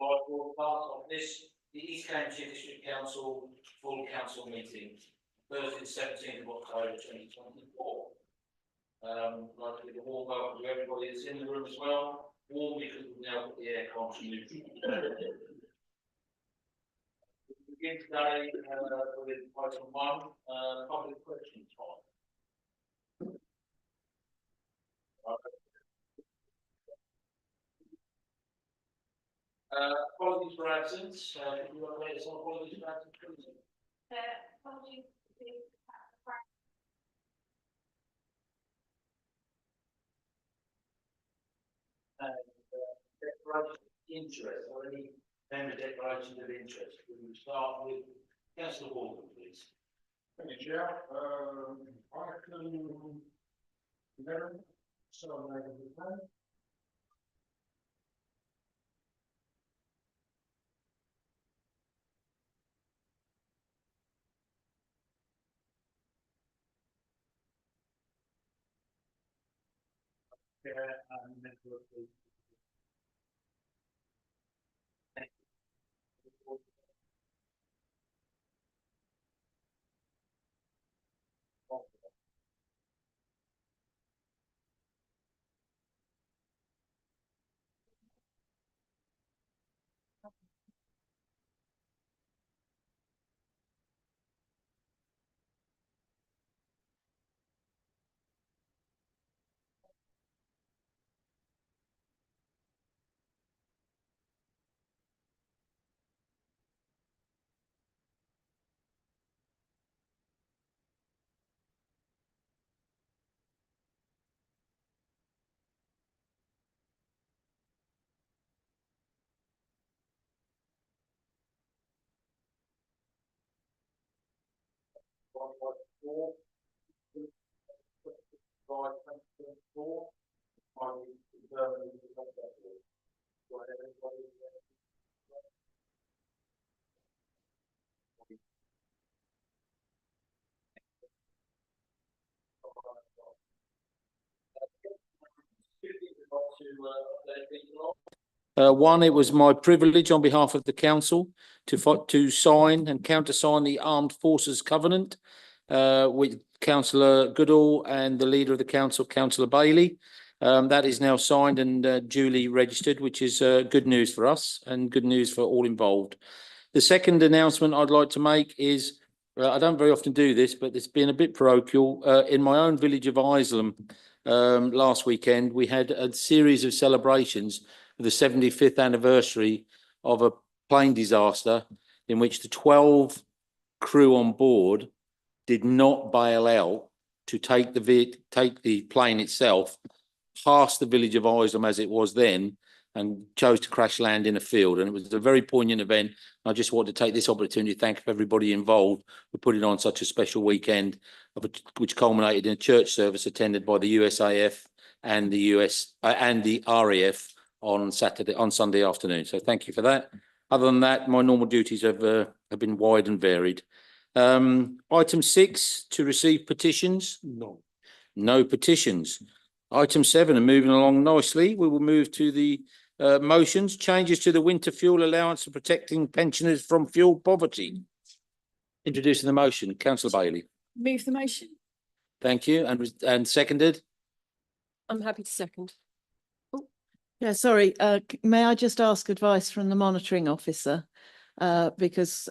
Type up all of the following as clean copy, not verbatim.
live broadcast of this, the East Cambridgeshire District Council full council meeting, Thursday, 17th of October 2024. I'd like to give a warm welcome to everybody that's in the room as well. Warm because we've now got the aircon to move. We begin today with item 1, public question time. Apologies for absence. If you want to make some apologies for absence, please. Apologies. Declaration of interest, or any member declarations of interest. We will start with Councillor Walden, please. Thank you, Chair. I can so One, it was my privilege on behalf of the council to sign and countersign the Armed Forces Covenant with Councillor Goodall and the leader of the council, Councillor Bailey. That is now signed and duly registered, which is good news for us and good news for all involved. The second announcement I'd like to make is, I don't very often do this, but it's been a bit parochial. In my own village of Isleham last weekend, we had a series of celebrations for the 75th anniversary of a plane disaster in which the 12 crew on board did not bail out to take the plane itself past the village of Isleham as it was then, and chose to crash land in a field. And it was a very poignant event. I just want to take this opportunity to thank everybody involved for putting on such a special weekend, which culminated in a church service attended by the USAF and the and the RAF on Sunday afternoon. So thank you for that. Other than that, my normal duties have been wide and varied. Item 6, to receive petitions. No petitions. Item 7, and moving along nicely, we will move to the motions. Changes to the winter fuel allowance for protecting pensioners from fuel poverty. Introducing the motion, Councillor Bailey. Move the motion. Thank you. And seconded? I'm happy to second. Yeah, sorry. May I just ask advice from the monitoring officer? Because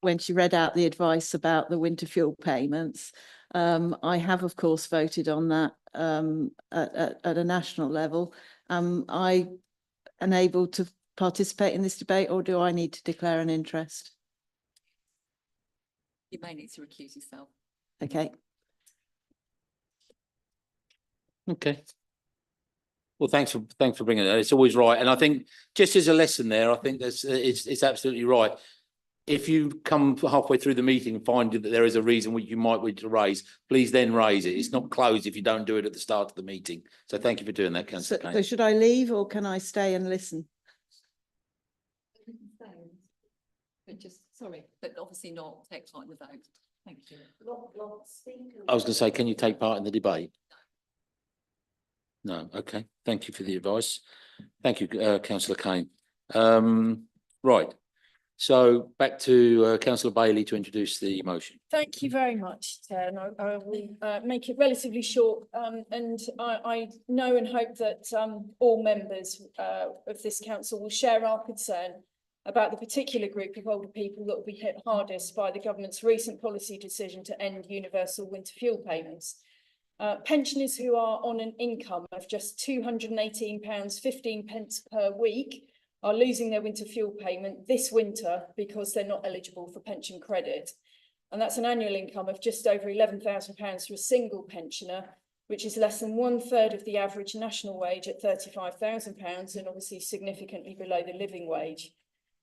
when she read out the advice about the winter fuel payments, I have, of course, voted on that at a national level. Am I unable to participate in this debate, or do I need to declare an interest? You may need to recuse yourself. Okay. Okay. Well, thanks for bringing that. It's always right, and I think just as a lesson there, I think it's absolutely right. If you come halfway through the meeting and find that there is a reason which you might want to raise, please then raise it. It's not closed if you don't do it at the start of the meeting. So thank you for doing that, Councillor Kane. So should I leave or can I stay and listen? But obviously not take part in the vote. Thank you. I was going to say, can you take part in the debate? No. Okay. Thank you for the advice. Thank you, Councillor Kane. Right. So back to councillor Bailey to introduce the motion. Thank you very much, Chair, and I will make it relatively short. And I know and hope that all members of this council will share our concern about the particular group of older people that will be hit hardest by the government's recent policy decision to end universal winter fuel payments. Pensioners who are on an income of just £218.15 per week are losing their winter fuel payment this winter because they're not eligible for pension credit. And that's an annual income of just over £11,000 for a single pensioner, which is less than 1/3 of the average national wage at £35,000 and obviously significantly below the living wage.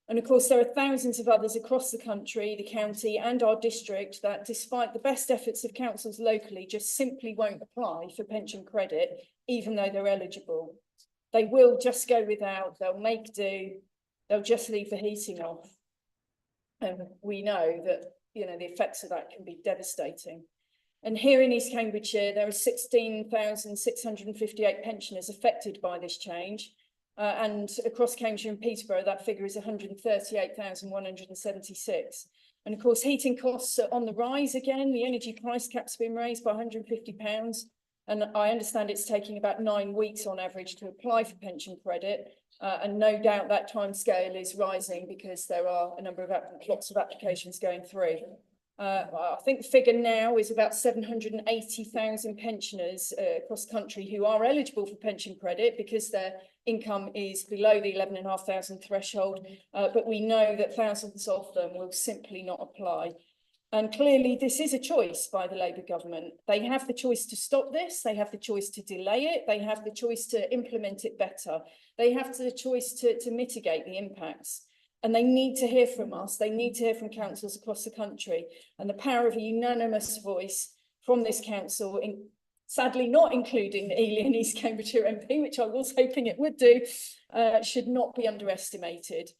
And of course, there are thousands of others across the country, the county and our district that, despite the best efforts of councils locally, just simply won't apply for pension credit, even though they're eligible. They will just go without, they'll make do, they'll just leave the heating off. And we know that, you know, the effects of that can be devastating. And here in East Cambridgeshire, there are 16,658 pensioners affected by this change. And across Cambridgeshire and Peterborough, that figure is 138,176. And of course, heating costs are on the rise again. The energy price cap's been raised by £150. And I understand it's taking about 9 weeks on average to apply for pension credit. And no doubt that timescale is rising because there are a number of lots of applications going through. I think the figure now is about 780,000 pensioners across the country who are eligible for pension credit because their income is below the 11,500 threshold. But we know that thousands of them will simply not apply. And clearly, this is a choice by the Labour government. They have the choice to stop this. They have the choice to delay it. They have the choice to implement it better. They have the choice to mitigate the impacts. And they need to hear from us. They need to hear from councils across the country. And the power of a unanimous voice from this council, sadly not including Ely and East Cambridgeshire MP, which I was hoping it would do, should not be underestimated.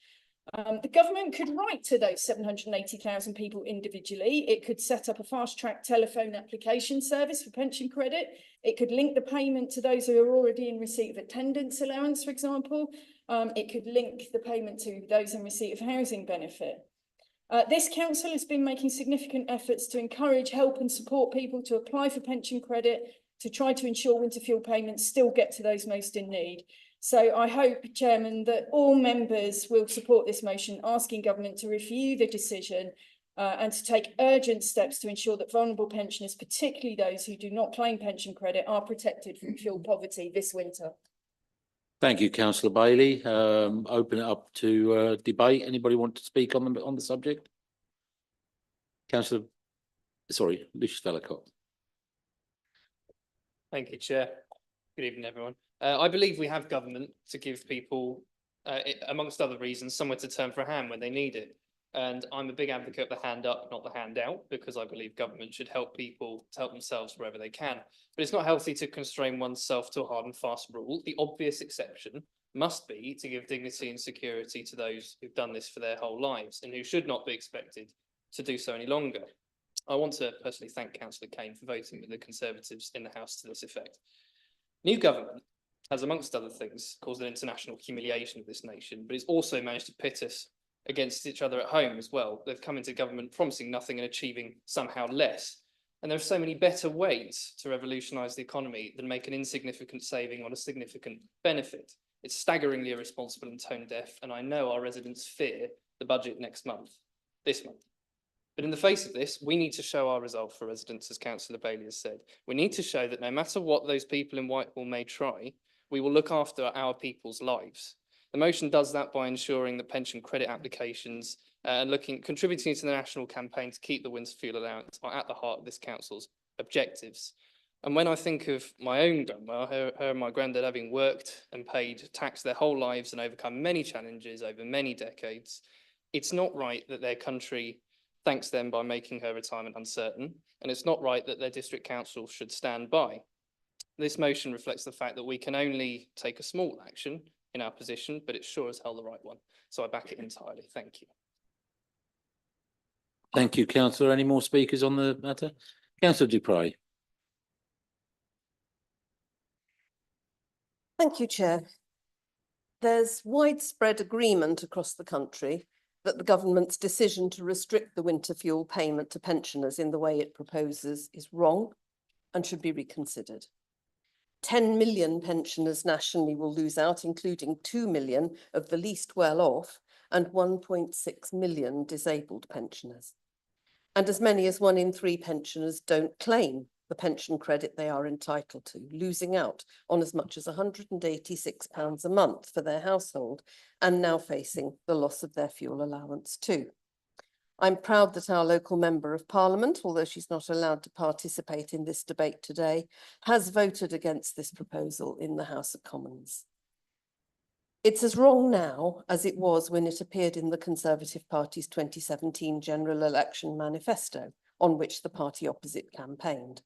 The government could write to those 780,000 people individually. It could set up a fast-track telephone application service for pension credit. It could link the payment to those who are already in receipt of attendance allowance, for example. It could link the payment to those in receipt of housing benefit. This council has been making significant efforts to encourage, help and support people to apply for pension credit to try to ensure winter fuel payments still get to those most in need. So I hope, Chairman, that all members will support this motion asking government to review the decision and to take urgent steps to ensure that vulnerable pensioners, particularly those who do not claim pension credit, are protected from fuel poverty this winter. Thank you, councillor Bailey. Open it up to debate. Anybody want to speak on the subject? Lucius Vellacott. Thank you, Chair. Good evening, everyone. I believe we have government to give people, amongst other reasons, somewhere to turn for a hand when they need it. And I'm a big advocate of the hand up, not the hand out, because I believe government should help people to help themselves wherever they can. But it's not healthy to constrain oneself to a hard and fast rule. The obvious exception must be to give dignity and security to those who've done this for their whole lives and who should not be expected to do so any longer. I want to personally thank Councillor Kane for voting with the Conservatives in the House to this effect. New government has, amongst other things, caused an international humiliation of this nation, but it's also managed to pit us against each other at home as well. They've come into government promising nothing and achieving somehow less. And there are so many better ways to revolutionise the economy than make an insignificant saving on a significant benefit. It's staggeringly irresponsible and tone deaf, and I know our residents fear the budget this month. But in the face of this, we need to show our resolve for residents, as Councillor Bailey has said. We need to show that no matter what those people in Whitehall may try, we will look after our people's lives. The motion does that by ensuring that pension credit applications and contributing to the national campaign to keep the winter fuel allowance are at the heart of this council's objectives. And when I think of my own grandma, her and my granddad having worked and paid tax their whole lives and overcome many challenges over many decades, it's not right that their country thanks them by making her retirement uncertain, and it's not right that their district council should stand by. This motion reflects the fact that we can only take a small action in our position, but it's sure as hell the right one. So I back it entirely. Thank you. Thank you, councillor. Any more speakers on the matter? Councillor Dupre. Thank you, Chair. There's widespread agreement across the country that the government's decision to restrict the winter fuel payment to pensioners in the way it proposes is wrong and should be reconsidered. 10 million pensioners nationally will lose out, including 2 million of the least well off and 1.6 million disabled pensioners. And as many as 1 in 3 pensioners don't claim the pension credit they are entitled to, losing out on as much as £186 a month for their household and now facing the loss of their fuel allowance too. I'm proud that our local member of parliament, although she's not allowed to participate in this debate today, has voted against this proposal in the House of Commons. It's as wrong now as it was when it appeared in the Conservative Party's 2017 general election manifesto, on which the party opposite campaigned.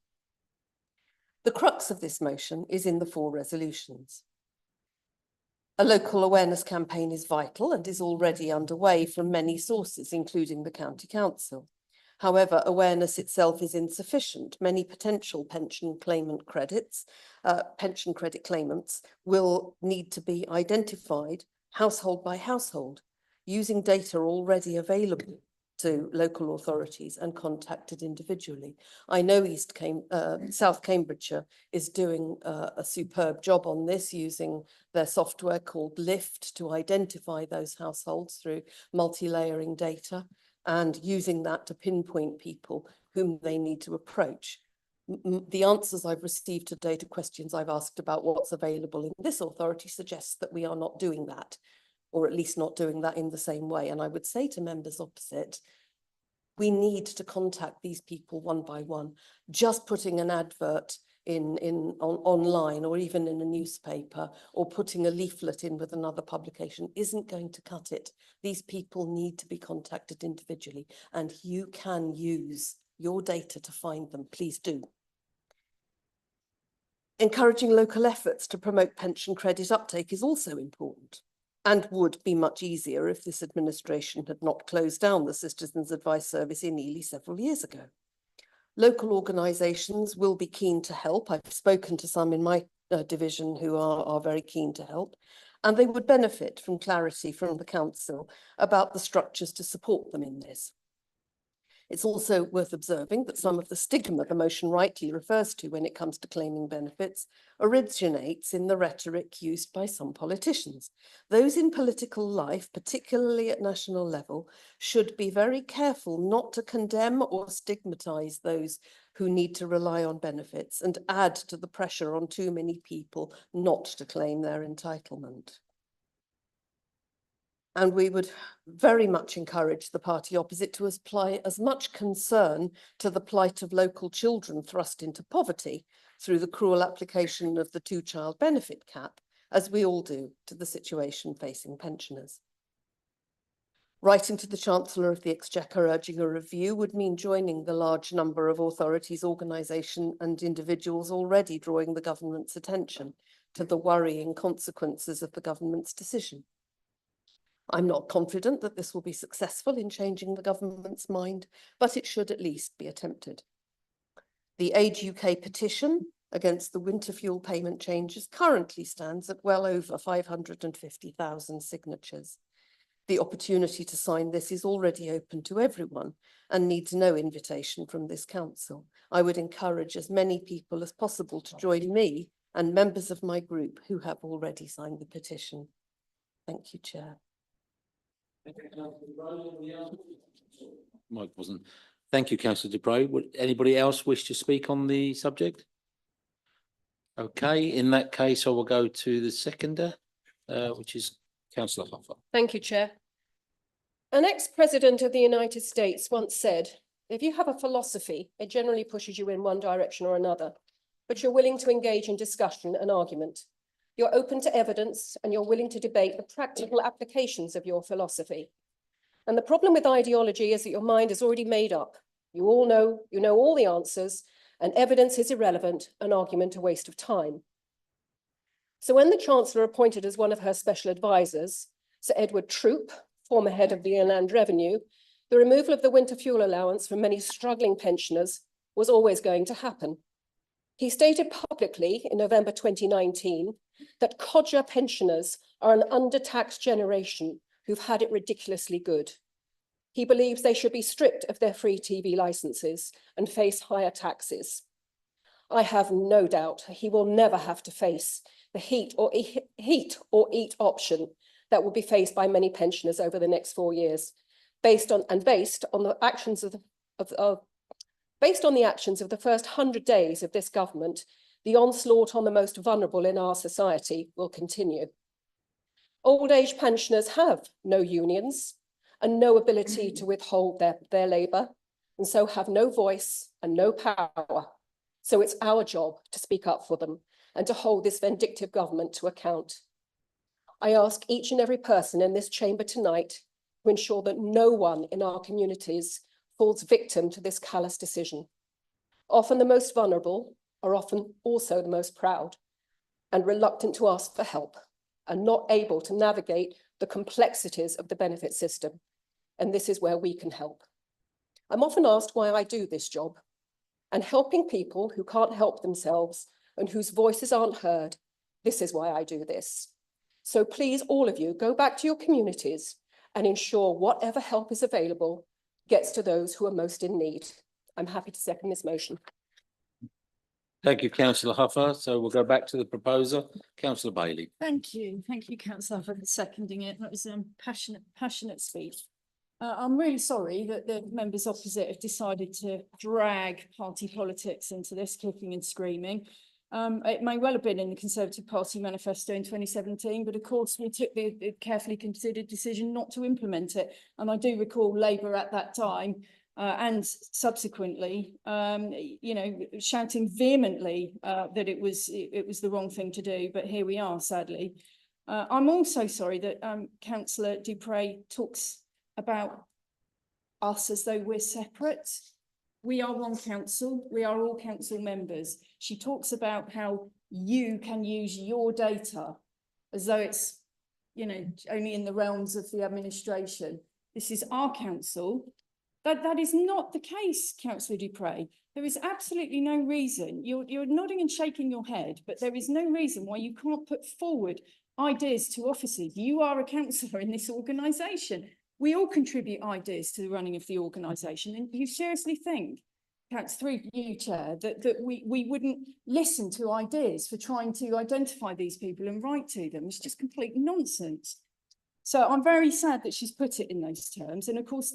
The crux of this motion is in the 4 resolutions. A local awareness campaign is vital and is already underway from many sources, including the County Council. However, awareness itself is insufficient. Many potential pension credit claimants will need to be identified household by household, using data already available to local authorities and contacted individually. I know South Cambridgeshire is doing a superb job on this, using their software called Lift to identify those households through multi-layering data and using that to pinpoint people whom they need to approach. The answers I've received today to questions I've asked about what's available in this authority suggests that we are not doing that, or at least not doing that in the same way. And I would say to members opposite, we need to contact these people one by one. Just putting an advert online or even in a newspaper or putting a leaflet in with another publication isn't going to cut it. These people need to be contacted individually, and you can use your data to find them. Please do. Encouraging local efforts to promote pension credit uptake is also important, and would be much easier if this administration had not closed down the Citizens Advice Service in Ely several years ago. Local organisations will be keen to help. I've spoken to some in my division who are very keen to help, and they would benefit from clarity from the council about the structures to support them in this. It's also worth observing that some of the stigma the motion rightly refers to when it comes to claiming benefits originates in the rhetoric used by some politicians. Those in political life, particularly at national level, should be very careful not to condemn or stigmatise those who need to rely on benefits and add to the pressure on too many people not to claim their entitlement. And we would very much encourage the party opposite to apply as much concern to the plight of local children thrust into poverty through the cruel application of the 2-child benefit cap, as we all do to the situation facing pensioners. Writing to the Chancellor of the Exchequer urging a review would mean joining the large number of authorities, organisations and individuals already drawing the government's attention to the worrying consequences of the government's decision. I'm not confident that this will be successful in changing the government's mind, but it should at least be attempted. The Age UK petition against the winter fuel payment changes currently stands at well over 550,000 signatures. The opportunity to sign this is already open to everyone and needs no invitation from this council. I would encourage as many people as possible to join me and members of my group who have already signed the petition. Thank you, Chair. Mike wasn't. Thank you, Councillor Dupre. Would anybody else wish to speak on the subject? Okay, in that case, I will go to the seconder, which is Councillor Hoffer. Thank you, Chair. An ex-president of the United States once said, if you have a philosophy, it generally pushes you in one direction or another, but you're willing to engage in discussion and argument. You're open to evidence and you're willing to debate the practical applications of your philosophy. And the problem with ideology is that your mind is already made up. You know all the answers, and evidence is irrelevant, an argument a waste of time. So when the Chancellor appointed as one of her special advisors, Sir Edward Troop, former head of the Inland Revenue, the removal of the winter fuel allowance for many struggling pensioners was always going to happen. He stated publicly in November 2019 that codger pensioners are an undertaxed generation who've had it ridiculously good. He believes they should be stripped of their free TV licenses and face higher taxes. I have no doubt he will never have to face the heat or eat option that will be faced by many pensioners over the next 4 years, based on the actions of the first 100 days of this government. The onslaught on the most vulnerable in our society will continue. Old age pensioners have no unions and no ability to withhold their labour, and so have no voice and no power. So it's our job to speak up for them and to hold this vindictive government to account. I ask each and every person in this chamber tonight to ensure that no one in our communities falls victim to this callous decision. Often the most vulnerable are often also the most proud and reluctant to ask for help and not able to navigate the complexities of the benefit system. And this is where we can help. I'm often asked why I do this job, and helping people who can't help themselves and whose voices aren't heard, this is why I do this. So please, all of you, go back to your communities and ensure whatever help is available gets to those who are most in need. I'm happy to second this motion. Thank you, councillor Huffer. So we'll go back to the proposer, councillor Bailey. Thank you, councillor, for seconding it. That was a passionate speech. I'm really sorry that the members opposite have decided to drag party politics into this, kicking and screaming. It may well have been in the Conservative Party manifesto in 2017, but of course we took the carefully considered decision not to implement it. And I do recall Labour at that time and subsequently, shouting vehemently that it was the wrong thing to do. But here we are, sadly. I'm also sorry that Councillor du Preez talks about us as though we're separate. We are one council. We are all council members. She talks about how you can use your data as though it's, only in the realms of the administration. This is our council. That is not the case, Councillor du Preez. There is absolutely no reason. You're nodding and shaking your head, but there is no reason why you can't put forward ideas to officers. You are a councillor in this organisation. We all contribute ideas to the running of the organisation, and you seriously think, through you, Chair, that we wouldn't listen to ideas for trying to identify these people and write to them? It's just complete nonsense. So I'm very sad that she's put it in those terms, and of course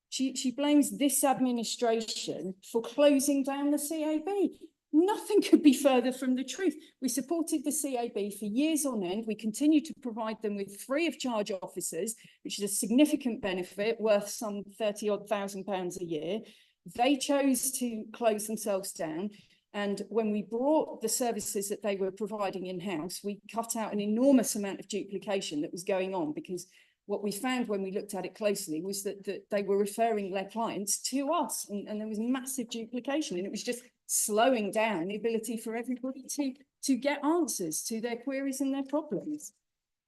she blames this administration for closing down the CAB. Nothing could be further from the truth. We supported the CAB for years on end. We continue to provide them with free of charge officers, which is a significant benefit worth some £30,000 a year. They chose to close themselves down. And when we brought the services that they were providing in-house, we cut out an enormous amount of duplication that was going on, because what we found when we looked at it closely was that they were referring their clients to us, and there was massive duplication, and it was just slowing down the ability for everybody to get answers to their queries and their problems.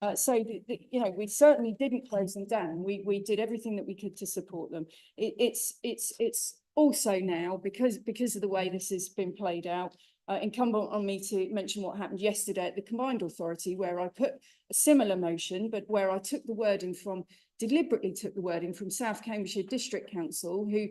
We certainly didn't close them down. We did everything that we could to support them. It's also now, because of the way this has been played out, incumbent on me to mention what happened yesterday at the Combined Authority, where I put a similar motion, but where I deliberately took the wording from South Cambridgeshire District Council, who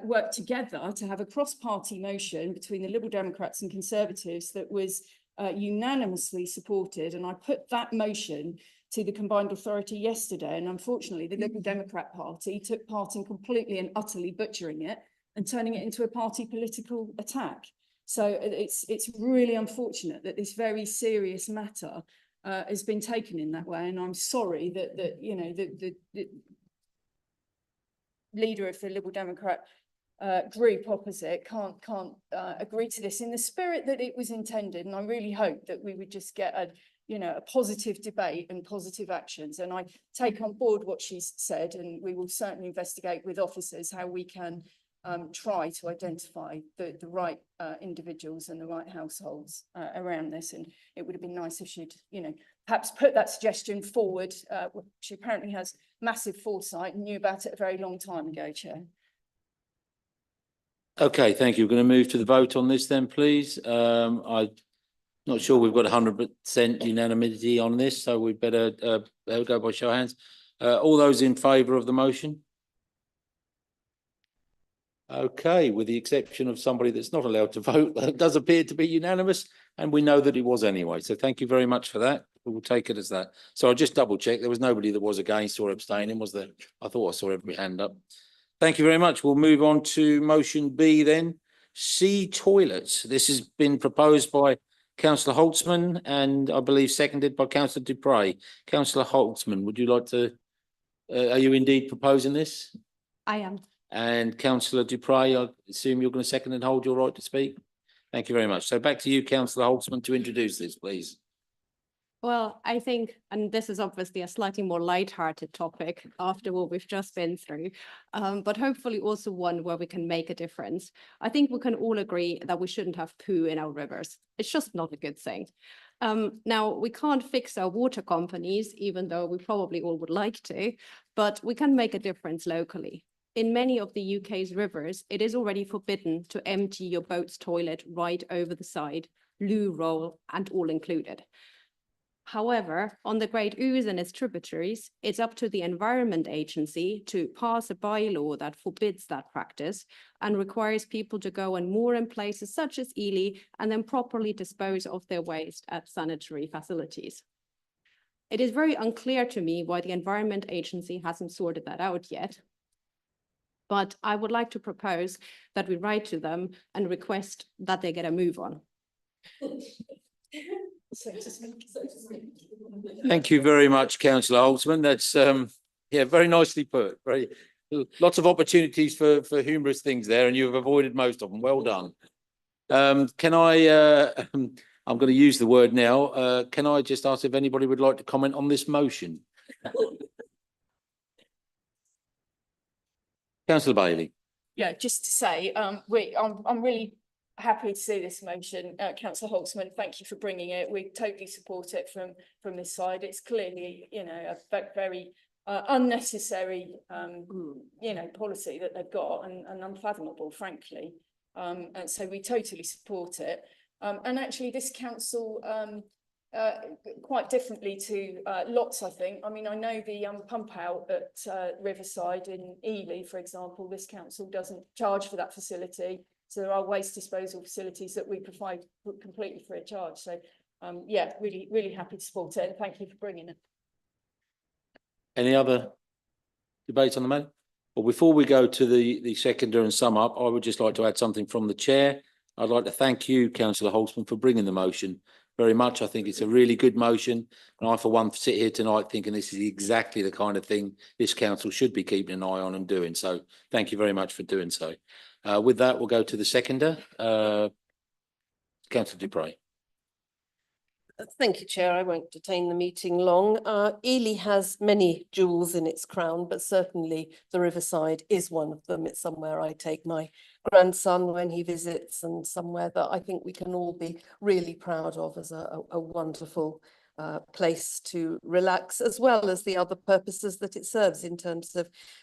worked together to have a cross-party motion between the Liberal Democrats and Conservatives that was unanimously supported. And I put that motion to the Combined Authority yesterday, and unfortunately the Liberal Democrat Party took part in completely and utterly butchering it and turning it into a party political attack. So it's really unfortunate that this very serious matter has been taken in that way, and I'm sorry that the leader of the Liberal Democrat group opposite can't agree to this in the spirit that it was intended. And I really hope that we would just get a positive debate and positive actions. And I take on board what she's said, and we will certainly investigate with officers how we can try to identify the right individuals and the right households around this. And it would have been nice if she'd, perhaps put that suggestion forward. She apparently has massive foresight and knew about it a very long time ago, Chair. Okay, thank you. We're going to move to the vote on this then, please. Not sure we've got 100% unanimity on this, so we better go by show of hands. All those in favour of the motion? Okay, with the exception of somebody that's not allowed to vote, that does appear to be unanimous, and we know that it was anyway. So thank you very much for that. We will take it as that. So I'll just double check. There was nobody that was against or abstaining, was there? I thought I saw every hand up. Thank you very much. We'll move on to motion B then. C toilets. This has been proposed by Councillor Holtzman and I believe seconded by Councillor Dupre. Councillor Holtzman, would you like to, are you indeed proposing this? I am. And Councillor Dupre, I assume you're going to second and hold your right to speak? Thank you very much. So back to you, Councillor Holtzman, to introduce this, please. Well, I think, and this is obviously a slightly more light-hearted topic after what we've just been through, but hopefully also one where we can make a difference. I think we can all agree that we shouldn't have poo in our rivers. It's just not a good thing. Now, we can't fix our water companies, even though we probably all would like to, but we can make a difference locally. In many of the UK's rivers, it is already forbidden to empty your boat's toilet right over the side, loo roll and all included. However, on the Great Ouse and its tributaries, it's up to the Environment Agency to pass a bylaw that forbids that practice and requires people to go and moor in places such as Ely and then properly dispose of their waste at sanitary facilities. It is very unclear to me why the Environment Agency hasn't sorted that out yet. But I would like to propose that we write to them and request that they get a move on. Thank you very much, Councillor Holtzman. That's yeah, very nicely put. Very lots of opportunities for humorous things there, and you've avoided most of them. Well done. Can I? I'm going to use the word now. Can I just ask if anybody would like to comment on this motion? Councillor Bailey. Yeah, just to say, I'm really happy to see this motion. Councillor Holtzman, thank you for bringing it. We totally support it from this side. It's clearly, you know, a very unnecessary, you know, policy that they've got and unfathomable, frankly. And so we totally support it. And actually, this council, quite differently to lots, I think. I mean, I know the pump out at Riverside in Ely, for example, this council doesn't charge for that facility. So there are waste disposal facilities that we provide completely free of charge. So yeah, really, really happy to support it. And thank you for bringing it. Any other debates on the matter? Well, before we go to the seconder and sum up, I would just like to add something from the chair. I'd like to thank you, Councillor Holtzman, for bringing the motion very much. I think it's a really good motion. And I, for one, sit here tonight thinking this is exactly the kind of thing this council should be keeping an eye on and doing. So thank you very much for doing so. With that, we'll go to the seconder, Councillor Dupre. Thank you, Chair. I won't detain the meeting long. Ely has many jewels in its crown, but certainly the Riverside is one of them. It's somewhere I take my grandson when he visits and somewhere that I think we can all be really proud of as a wonderful place to relax, as well as the other purposes that it serves in terms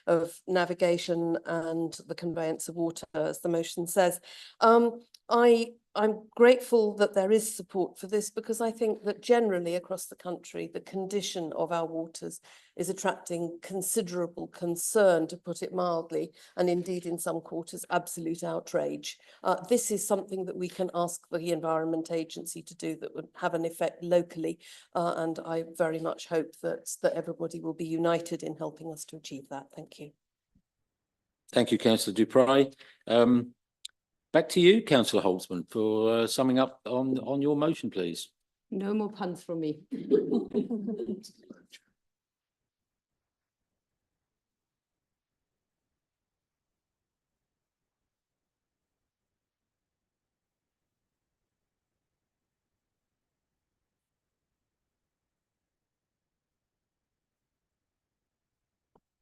of navigation and the conveyance of water, as the motion says. I'm grateful that there is support for this, because I think that generally across the country, the condition of our waters is attracting considerable concern, to put it mildly, and indeed in some quarters, absolute outrage. This is something that we can ask the Environment Agency to do that would have an effect locally, and I very much hope that everybody will be united in helping us to achieve that. Thank you. Thank you, Councillor Dupre. Back to you, Councillor Holtzman, for summing up on your motion, please. No more puns from me.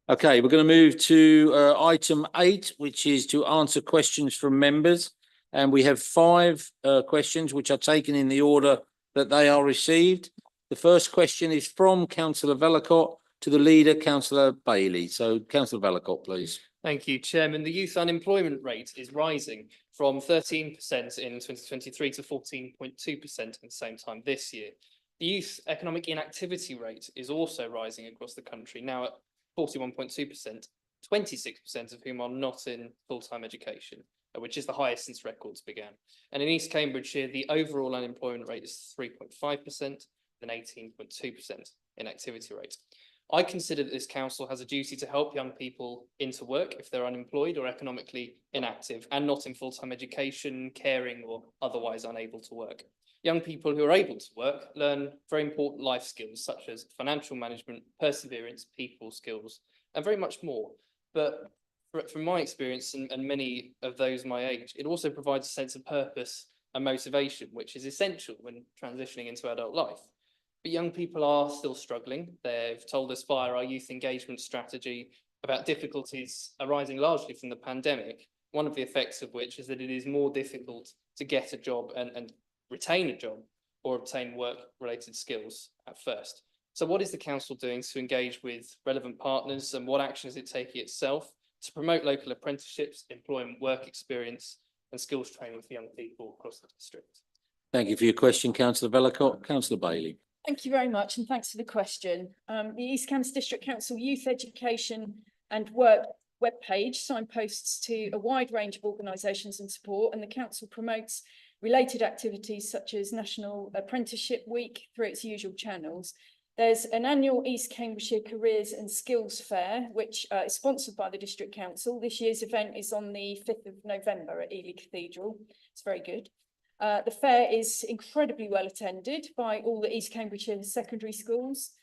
Okay, we're going to move to item 8, which is to answer questions from members. And we have 5 questions which are taken in the order that they are received. The first question is from Councillor Vellacott to the leader, Councillor Bailey. So Councillor Vellacott, please. Thank you, Chairman. The youth unemployment rate is rising from 13% in 2023 to 14.2% in the same time this year. The youth economic inactivity rate is also rising across the country, now at 41.2%, 26% of whom are not in full-time education, which is the highest since records began. And in East Cambridgeshire, the overall unemployment rate is 3.5% and 18.2% inactivity rate. I consider that this council has a duty to help young people into work if they're unemployed or economically inactive and not in full-time education, caring, or otherwise unable to work. Young people who are able to work learn very important life skills such as financial management, perseverance, people skills, and very much more. But from my experience and many of those my age, it also provides a sense of purpose and motivation, which is essential when transitioning into adult life. But young people are still struggling. They've told us via our youth engagement strategy about difficulties arising largely from the pandemic, one of the effects of which is that it is more difficult to get a job and retain a job or obtain work-related skills at first. So what is the council doing to engage with relevant partners, and what action is it taking itself to promote local apprenticeships, employment, work experience and skills training for young people across the district? Thank you for your question, Councillor Vellacott. Councillor Bailey. Thank you very much, and thanks for the question. The East Cambs District Council Youth Education and Work webpage signposts to a wide range of organisations and support, and the council promotes related activities such as National Apprenticeship Week through its usual channels. There's an annual East Cambridgeshire Careers and Skills Fair, which is sponsored by the District Council. This year's event is on the 5th of November at Ely Cathedral. It's very good. The fair is incredibly well attended by all the East Cambridgeshire secondary schools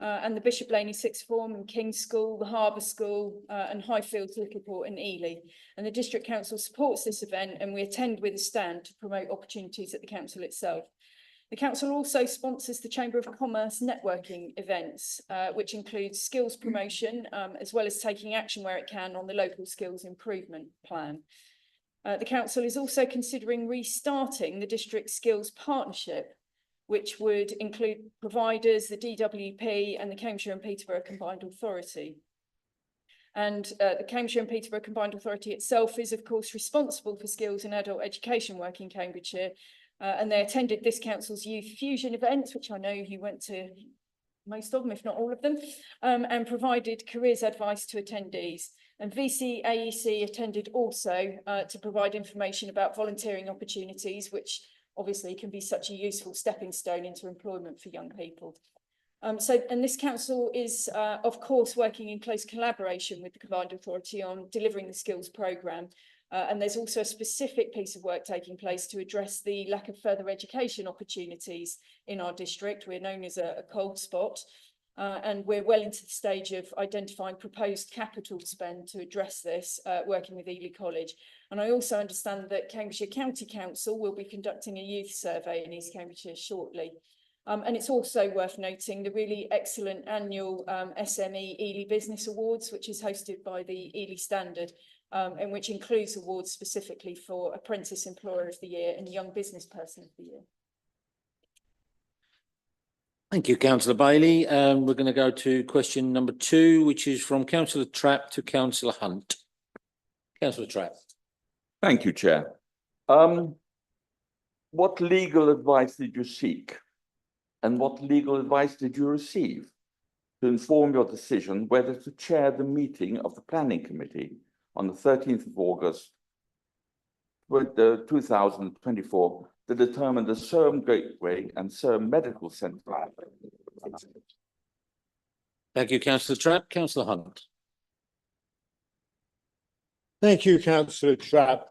and the Bishop Laney Sixth Form and King's School, the Harbour School and Highfields, Lickleport and Ely. And the District Council supports this event, and we attend with a stand to promote opportunities at the council itself. The council also sponsors the Chamber of Commerce networking events, which includes skills promotion, as well as taking action where it can on the local skills improvement plan. The council is also considering restarting the district skills partnership, which would include providers, the DWP and the Cambridgeshire and Peterborough Combined Authority. And the Cambridgeshire and Peterborough Combined Authority itself is, of course, responsible for skills and adult education work in Cambridgeshire. And they attended this council's Youth Fusion events, which I know you went to most of them, if not all of them, and provided careers advice to attendees. And VCAEC attended also to provide information about volunteering opportunities, which obviously can be such a useful stepping stone into employment for young people. And this council is, of course, working in close collaboration with the Combined Authority on delivering the skills programme. And there's also a specific piece of work taking place to address the lack of further education opportunities in our district. We're known as a cold spot. And we're well into the stage of identifying proposed capital spend to address this, working with Ely College. And I also understand that Cambridgeshire County Council will be conducting a youth survey in East Cambridgeshire shortly. And it's also worth noting the really excellent annual SME Ely Business Awards, which is hosted by the Ely Standard, and which includes awards specifically for Apprentice Employer of the Year and Young Business Person of the Year. Thank you, Councillor Bailey. We're going to go to question number 2, which is from Councillor Trapp to Councillor Hunt. Councillor Trapp. Thank you, Chair. What legal advice did you seek? And what legal advice did you receive to inform your decision whether to chair the meeting of the Planning Committee on the 13th of August 2024 to determine the Surham Gateway and Surham Medical Centre? Thank you, Councillor Trapp. Councillor Hunt. Thank you, Councillor Trapp.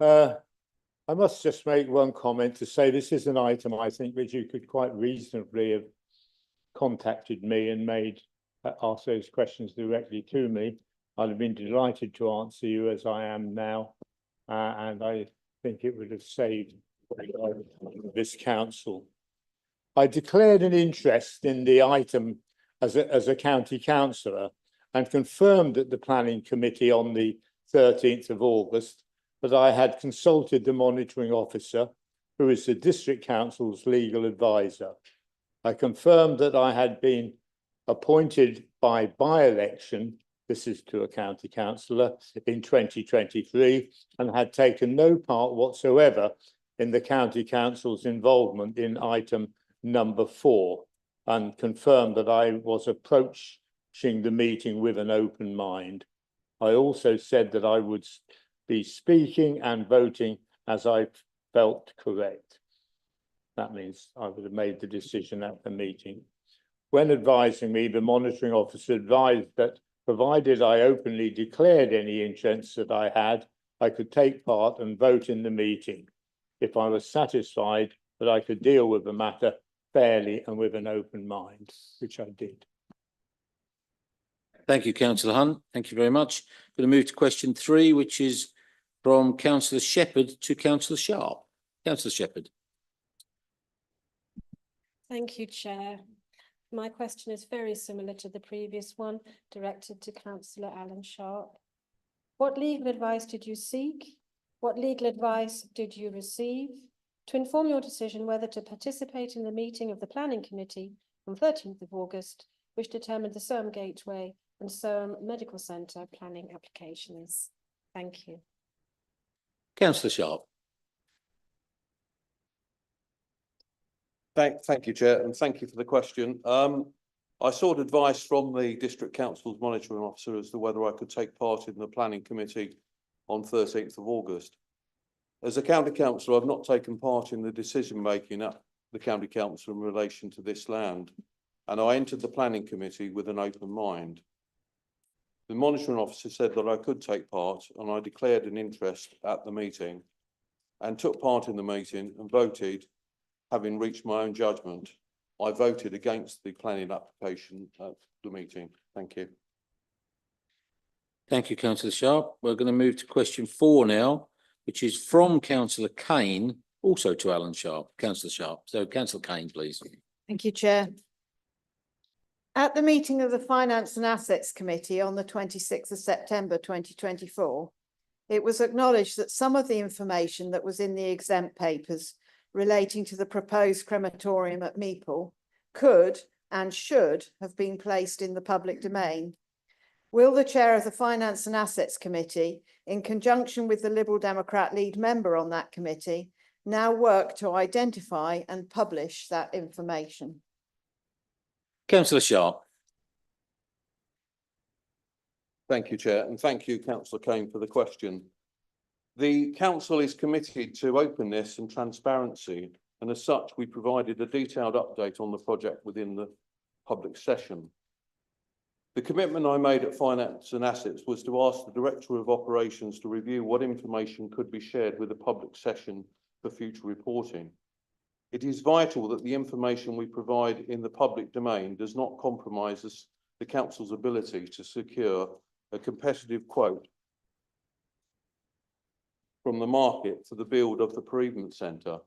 I must just make one comment to say this is an item I think which you could quite reasonably have contacted me and asked those questions directly to me. I'd have been delighted to answer you as I am now, and I think it would have saved this council. I declared an interest in the item as a county councillor and confirmed at the Planning Committee on the 13th of August that I had consulted the monitoring officer, who is the District Council's legal advisor. I confirmed that I had been appointed by election this is to a county councillor, in 2023, and had taken no part whatsoever in the county council's involvement in item number 4, and confirmed that I was approaching the meeting with an open mind. I also said that I would be speaking and voting as I felt correct. That means I would have made the decision at the meeting. When advising me, the monitoring officer advised that provided I openly declared any interests that I had, I could take part and vote in the meeting if I was satisfied that I could deal with the matter fairly and with an open mind, which I did. Thank you, councillor Hunt. Thank you very much. Going to move to question 3, which is from councillor Shepherd to councillor Sharp. Councillor Shepherd. Thank you, Chair. My question is very similar to the previous one, directed to Councillor Alan Sharp. What legal advice did you seek? What legal advice did you receive to inform your decision whether to participate in the meeting of the Planning Committee on 13th of August, which determined the Surham Gateway and Surham Medical Centre planning applications? Thank you. Councillor Sharp. Thank you, Chair, and thank you for the question. I sought advice from the District Council's monitoring officer as to whether I could take part in the planning committee on 13th of August. As a county councillor, I've not taken part in the decision making at the county council in relation to this land, and I entered the planning committee with an open mind. The monitoring officer said that I could take part, and I declared an interest at the meeting and took part in the meeting and voted. Having reached my own judgment, I voted against the planning application at the meeting. Thank you. Thank you, councillor Sharp. We're going to move to question 4 now, which is from councillor Kane, also to Alan Sharp. Councillor Sharp. So councillor Kane, please. Thank you, Chair. At the meeting of the Finance and Assets Committee on the 26th of September 2024, it was acknowledged that some of the information that was in the exempt papers relating to the proposed crematorium at Meeple could and should have been placed in the public domain. Will the chair of the Finance and Assets Committee, in conjunction with the Liberal Democrat lead member on that committee, now work to identify and publish that information? Councillor Sharp. Thank you, Chair, and thank you, Councillor Kane, for the question. The council is committed to openness and transparency, and as such, we provided a detailed update on the project within the public session. The commitment I made at Finance and Assets was to ask the Director of Operations to review what information could be shared with the public session for future reporting. It is vital that the information we provide in the public domain does not compromise the council's ability to secure a competitive quote from the market for the build of the bereavement centre,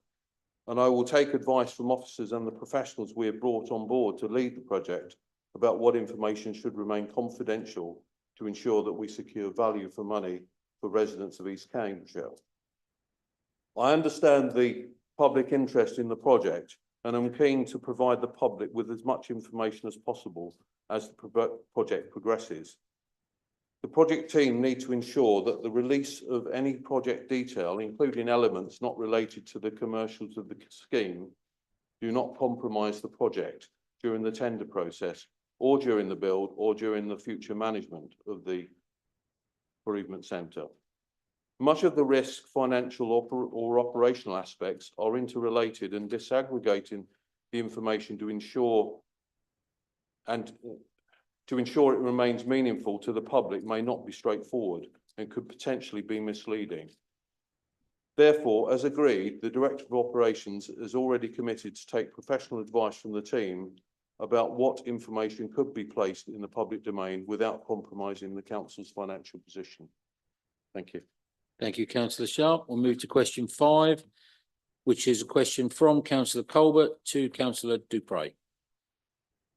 and I will take advice from officers and the professionals we have brought on board to lead the project about what information should remain confidential to ensure that we secure value for money for residents of East Cambridgeshire. I understand the public interest in the project, and I'm keen to provide the public with as much information as possible as the project progresses. The project team need to ensure that the release of any project detail, including elements not related to the commercials of the scheme, do not compromise the project during the tender process or during the build or during the future management of the bereavement centre. Much of the risk, financial or operational aspects are interrelated, and disaggregating the information to ensure it remains meaningful to the public may not be straightforward and could potentially be misleading. Therefore, as agreed, the Director of Operations has already committed to take professional advice from the team about what information could be placed in the public domain without compromising the council's financial position. Thank you. Thank you, councillor Sharp. We'll move to question 5, which is a question from councillor Colbert to councillor Dupre. Thank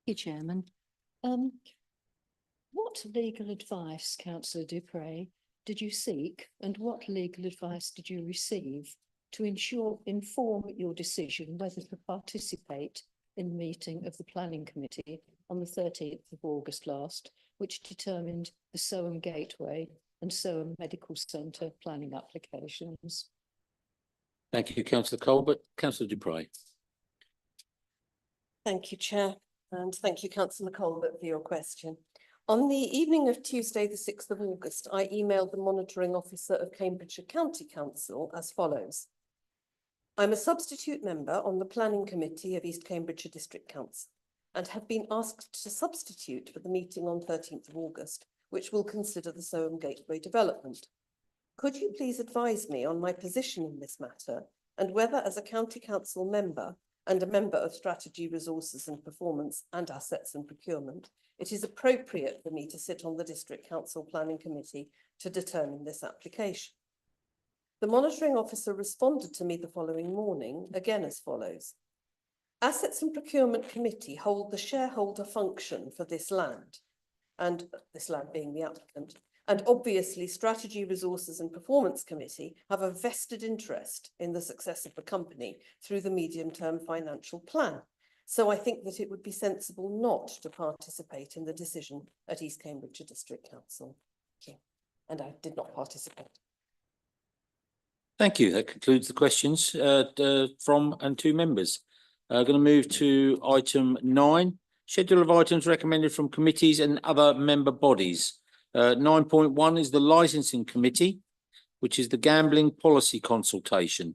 you, Chairman. What legal advice, councillor Dupre, did you seek, and what legal advice did you receive to inform your decision whether to participate in the meeting of the Planning Committee on the 13th of August last, which determined the Soham Gateway and Soham Medical Centre planning applications. Thank you, councillor Colbert. Councillor Dupre. Thank you, Chair, and thank you, councillor Colbert, for your question. On the evening of Tuesday, the 6th of August, I emailed the monitoring officer of Cambridgeshire County Council as follows. I'm a substitute member on the planning committee of East Cambridgeshire District Council and have been asked to substitute for the meeting on 13th of August, which will consider the Soham Gateway development. Could you please advise me on my position in this matter and whether, as a county council member and a member of Strategy, Resources and Performance and Assets and Procurement, it is appropriate for me to sit on the District Council Planning Committee to determine this application? The monitoring officer responded to me the following morning, again as follows. Assets and Procurement Committee hold the shareholder function for this land, and this land being the applicant, and obviously Strategy, Resources and Performance Committee have a vested interest in the success of the company through the medium-term financial plan. So I think that it would be sensible not to participate in the decision at East Cambridgeshire District Council. Thank you. And I did not participate. Thank you. That concludes the questions from and to members. Going to move to item 9, schedule of items recommended from committees and other member bodies. 9.1 is the licensing committee, which is the gambling policy consultation.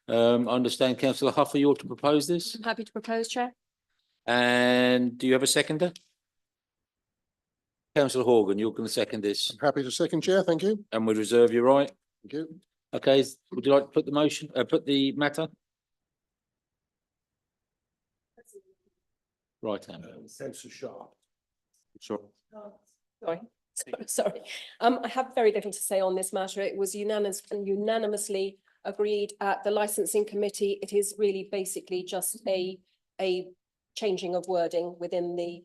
I understand councillor Huffer, you ought to propose this. I'm happy to propose, Chair. And do you have a seconder? Councillor Horgan, you're going to second this. Happy to second, Chair. Thank you. And we reserve your right. Thank you. Okay, would you like to put the motion, put the matter? Right, Sense of sharp. Sure. Sorry. I have very little to say on this matter. It was unanimously agreed at the licensing committee. It is really basically just a changing of wording within the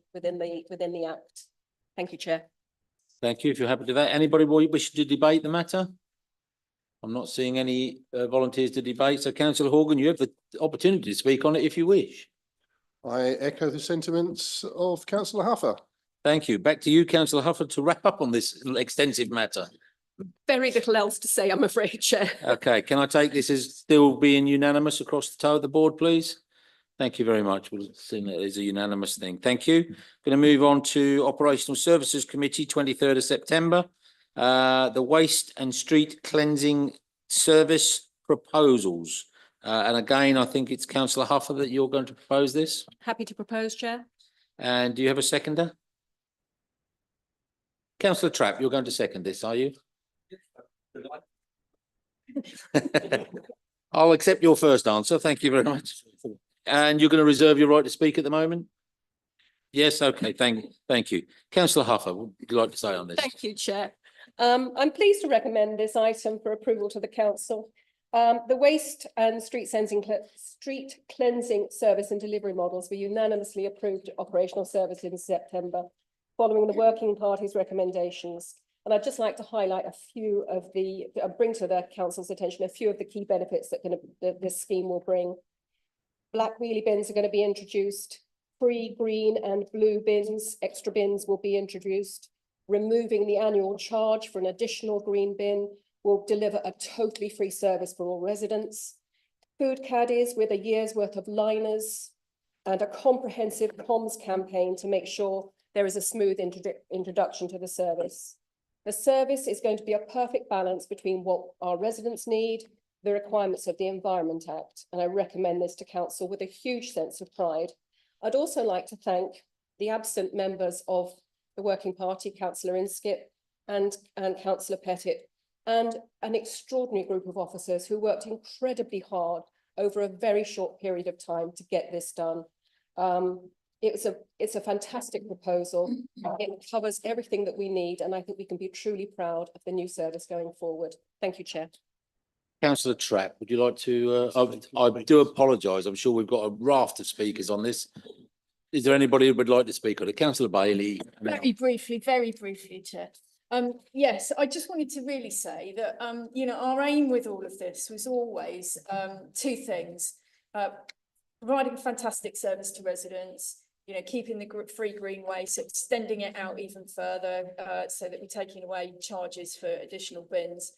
act. Thank you, Chair. Thank you. If you're happy to that, anybody wish to debate the matter? I'm not seeing any volunteers to debate. So councillor Horgan, you have the opportunity to speak on it if you wish. I echo the sentiments of councillor Huffer. Thank you. Back to you, councillor Huffer, to wrap up on this extensive matter. Very little else to say, I'm afraid, Chair. Okay, can I take this as still being unanimous across the toe of the board, please? Thank you very much. We'll assume that is a unanimous thing. Thank you. Going to move on to Operational Services Committee, 23rd of September. The Waste and Street Cleansing Service proposals. And again, I think it's councillor Huffer that you're going to propose this. Happy to propose, Chair. And do you have a seconder? Councillor Trapp, you're going to second this, are you? I'll accept your first answer. Thank you very much. And you're going to reserve your right to speak at the moment? Yes, okay, thank you. Councillor Huffer, what would you like to say on this? Thank you, Chair. I'm pleased to recommend this item for approval to the council. The waste and street cleansing service and delivery models were unanimously approved at operational service in September, following the working party's recommendations. And I'd just like to highlight a few of bring to the council's attention a few of the key benefits that this scheme will bring. Black wheelie bins are going to be introduced. Free green and blue bins, extra bins will be introduced. Removing the annual charge for an additional green bin will deliver a totally free service for all residents. Food caddies with a year's worth of liners and a comprehensive comms campaign to make sure there is a smooth introduction to the service. The service is going to be a perfect balance between what our residents need, the requirements of the Environment Act, and I recommend this to council with a huge sense of pride. I'd also like to thank the absent members of the Working Party, Councillor Inskip and Councillor Pettit, and an extraordinary group of officers who worked incredibly hard over a very short period of time to get this done. It's a fantastic proposal. It covers everything that we need, and I think we can be truly proud of the new service going forward. Thank you, Chair. Councillor Trapp, would you like to, I do apologise, I'm sure we've got a raft of speakers on this. Is there anybody who would like to speak on it? Councillor Bailey. Very briefly, Chair. Yes, I just wanted to really say that, you know, our aim with all of this was always two things. Providing a fantastic service to residents, keeping the free green waste, extending it out even further, so that we're taking away charges for additional bins.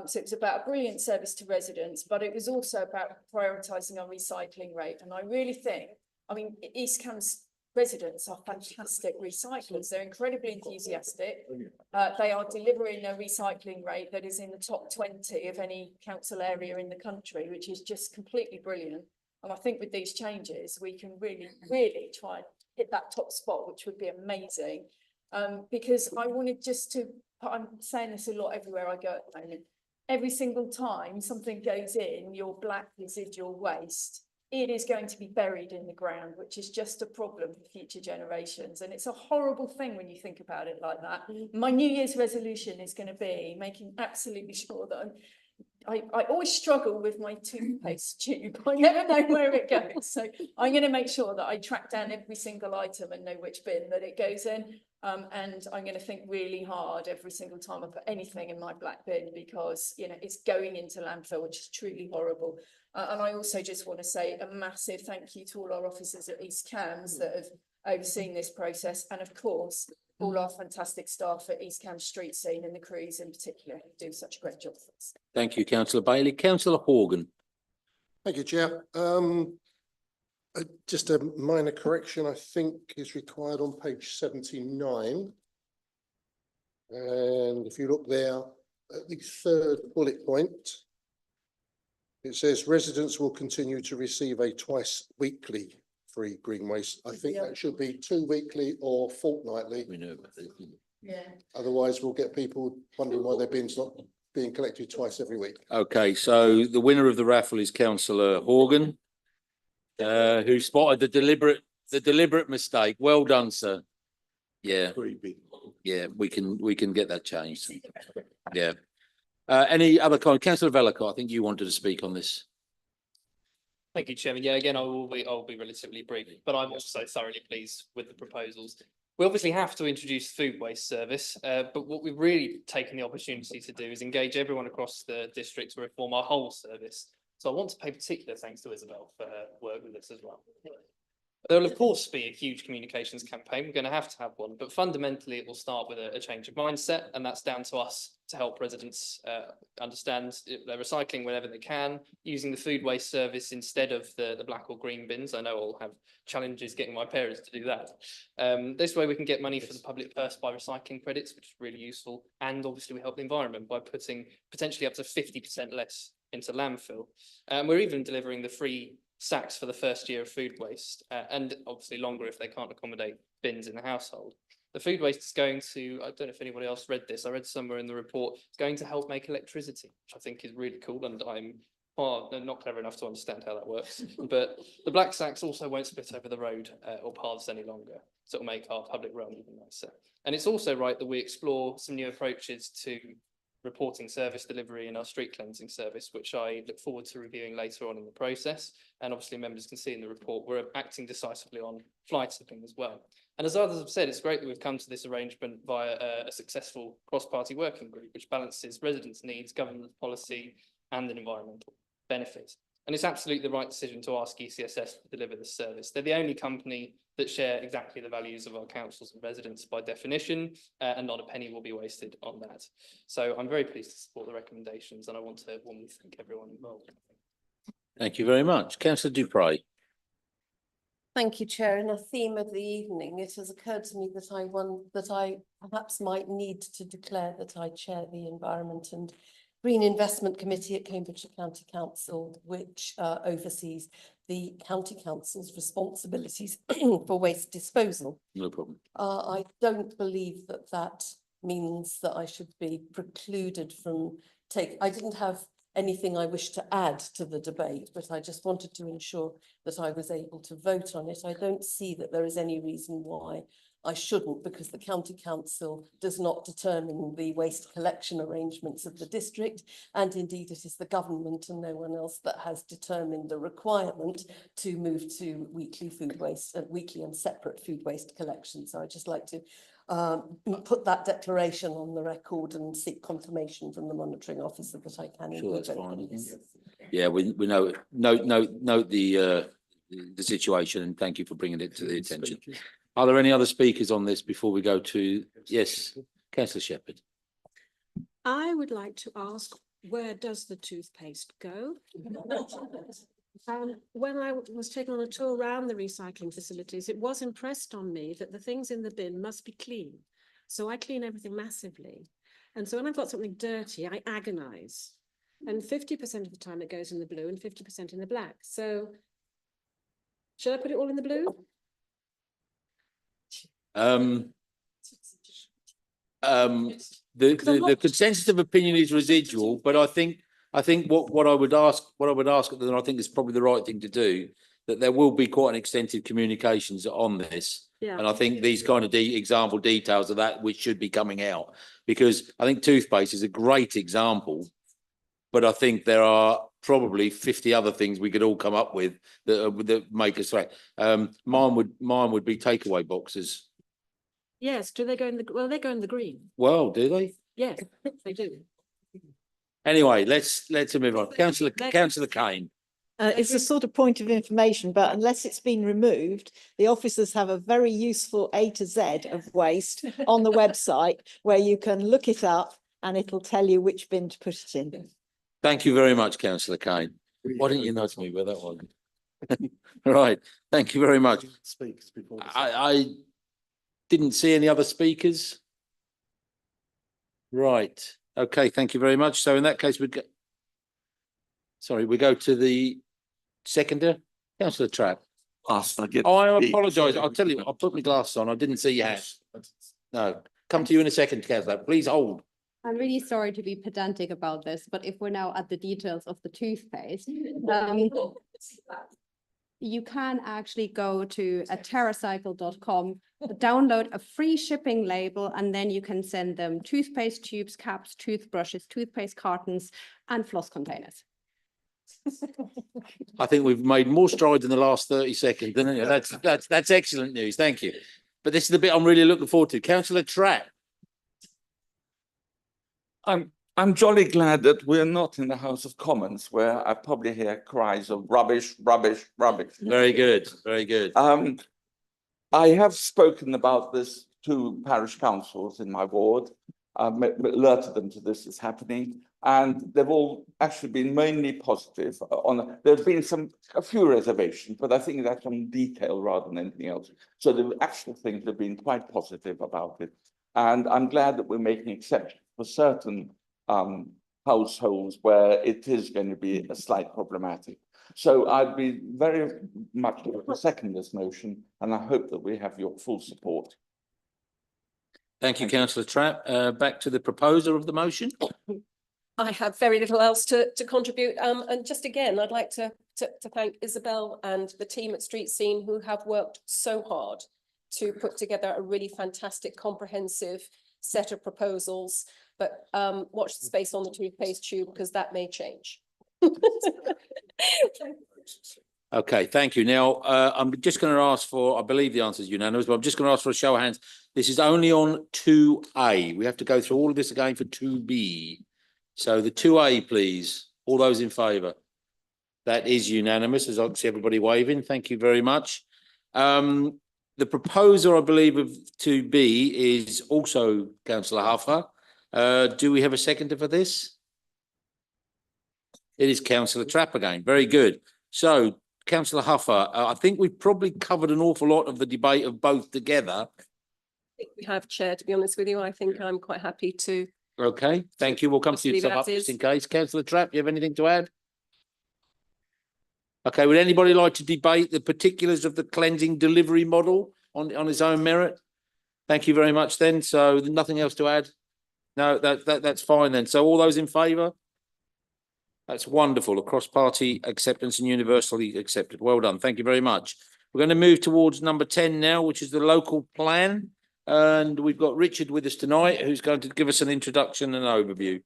So it was about a brilliant service to residents, but it was also about prioritising our recycling rate. And I really think, East Cam's residents are fantastic recyclers. They're incredibly enthusiastic. They are delivering a recycling rate that is in the top 20 of any council area in the country, which is just completely brilliant. And I think with these changes, we can really, really try and hit that top spot, which would be amazing. Because I wanted just to, I'm saying this a lot everywhere I go at the moment. Every single time something goes in your black residual waste, it is going to be buried in the ground, which is just a problem for future generations. And it's a horrible thing when you think about it like that. My New Year's resolution is going to be making absolutely sure that I always struggle with my toothpaste tube. I never know where it goes. So I'm going to make sure that I track down every single item and know which bin that it goes in. And I'm going to think really hard every single time I put anything in my black bin, because, it's going into landfill, which is truly horrible. And I also just want to say a massive thank you to all our officers at East Cams that have overseen this process. And of course, all our fantastic staff at East Cam Street Scene and the crews in particular who do such a great job for us. Thank you, councillor Bailey. Councillor Horgan. Thank you, Chair. Just a minor correction, I think, is required on page 79. And if you look there at the third bullet point, it says residents will continue to receive a twice weekly free green waste. I think that should be 2 weekly or fortnightly. We know. Yeah. Otherwise, we'll get people wondering why their bin's not being collected twice every week. Okay, so the winner of the raffle is councillor Horgan, who spotted the deliberate mistake. Well done, sir. Yeah. Yeah, we can get that changed. Yeah. Any other comment? Councillor Vellacott, I think you wanted to speak on this. Thank you, Chairman. Yeah, again, I'll be relatively brief, but I'm also thoroughly pleased with the proposals. We obviously have to introduce food waste service, but what we've really taken the opportunity to do is engage everyone across the district to reform our whole service. So I want to pay particular thanks to Isabel for her work with this as well. There will, of course, be a huge communications campaign. We're going to have one, but fundamentally it will start with a change of mindset, and that's down to us to help residents understand their recycling whenever they can, using the food waste service instead of the black or green bins. I know I'll have challenges getting my parents to do that. This way we can get money for the public purse by recycling credits, which is really useful, and obviously we help the environment by putting potentially up to 50% less into landfill. We're even delivering the free sacks for the first year of food waste, and obviously longer if they can't accommodate bins in the household. The food waste is going to, I don't know if anybody else read this, I read somewhere in the report, it's going to help make electricity, which I think is really cool, and I'm not clever enough to understand how that works. But the black sacks also won't split over the road or paths any longer, so it'll make our public realm even nicer. And it's also right that we explore some new approaches to reporting service delivery in our street cleansing service, which I look forward to reviewing later on in the process. And obviously members can see in the report, we're acting decisively on fly tipping as well. And as others have said, it's great that we've come to this arrangement via a successful cross-party working group, which balances residents' needs, government policy, and an environmental benefit. And it's absolutely the right decision to ask ECSS to deliver this service. They're the only company that share exactly the values of our councils and residents by definition, and not a penny will be wasted on that. So I'm very pleased to support the recommendations, and I want to warmly thank everyone involved. Thank you very much. Councillor Dupre. Thank you, Chair. In a theme of the evening, it has occurred to me that I perhaps might need to declare that I chair the Environment and Green Investment Committee at Cambridgeshire County Council, which oversees the County Council's responsibilities for waste disposal. No problem. I don't believe that means that I should be precluded from I didn't have anything I wish to add to the debate, but I just wanted to ensure that I was able to vote on it. I don't see that there is any reason why I shouldn't, because the County Council does not determine the waste collection arrangements of the district, and indeed it is the government and no one else that has determined the requirement to move to weekly food waste, weekly and separate food waste collection. So I'd just like to put that declaration on the record and seek confirmation from the monitoring officer that I can. Sure, that's fine. Yeah, we note the the situation, and thank you for bringing it to the attention. Are there any other speakers on this before we go to, yes, councillor Shepherd? I would like to ask, where does the toothpaste go? When I was taken on a tour around the recycling facilities, it was impressed on me that the things in the bin must be clean. So I clean everything massively. And so when I've got something dirty, I agonize. And 50% of the time it goes in the blue and 50% in the black. So should I put it all in the blue? The consensus of opinion is residual, but I think what I would ask, and I think is probably the right thing to do, that there will be quite an extensive communications on this. Yeah. And I think these kind of example details of that which should be coming out, because I think toothpaste is a great example, but I think there are probably 50 other things we could all come up with that make us right. Mine would be takeaway boxes. Yes, do they go in the, well, they go in the green. Well, do they? Yes, they do. Anyway, let's move on. Councillor Kane. It's a sort of point of information, but unless it's been removed, the officers have a very useful A to Z of waste on the website where you can look it up and it'll tell you which bin to put it in. Thank you very much, councillor Kane. Why didn't you nudge me with that one? Right, thank you very much. I didn't see any other speakers. Right, okay, thank you very much. So in that case, we go to the seconder, councillor Trapp. I apologise. I'll tell you, I'll put my glasses on. I didn't see your hand. No, come to you in a second, councillor. Please hold. I'm really sorry to be pedantic about this, but if we're now at the details of the toothpaste, you can actually go to terracycle.com, download a free shipping label, and then you can send them toothpaste tubes, caps, toothbrushes, toothpaste cartons, and floss containers. I think we've made more strides in the last 30 seconds, didn't you? That's excellent news. Thank you. But this is the bit I'm really looking forward to. Councillor Trapp. I'm jolly glad that we're not in the House of Commons, where I probably hear cries of rubbish, rubbish, rubbish. Very good, very good. I have spoken about this to parish councils in my ward. I've alerted them to this is happening, and they've all actually been mainly positive. There's been a few reservations, but I think that's on detail rather than anything else. So the actual things have been quite positive about it, and I'm glad that we're making exceptions for certain households where it is going to be a slight problematic. So I'd be very much to second this motion, and I hope that we have your full support. Thank you, councillor Trapp. Back to the proposer of the motion. I have very little else to contribute. And just again, I'd like to thank Isabel and the team at Street Scene who have worked so hard to put together a really fantastic, comprehensive set of proposals. But watch the space on the toothpaste tube, because that may change. Okay, thank you. Now, I'm just going to ask for, I believe the answer is unanimous, but I'm just going to ask for a show of hands. This is only on 2A. We have to go through all of this again for 2B. So the 2A, please. All those in favour? That is unanimous, as I can see everybody waving. Thank you very much. The proposer, I believe, of 2B is also councillor Huffer. Do we have a seconder for this? It is councillor Trapp again. Very good. So, councillor Huffer, I think we've probably covered an awful lot of the debate of both together. I think we have, Chair, to be honest with you. I think I'm quite happy to. Okay, thank you. We'll come to you Leave it up as is. just in case. Councillor Trapp, you have anything to add? Okay, would anybody like to debate the particulars of the cleansing delivery model on its own merit? Thank you very much then. So nothing else to add? No, that's fine then. So all those in favour? That's wonderful. Across party acceptance and universally accepted. Well done. Thank you very much. We're going to move towards number 10 now, which is the local plan. And we've got Richard with us tonight, who's going to give us an introduction and overview.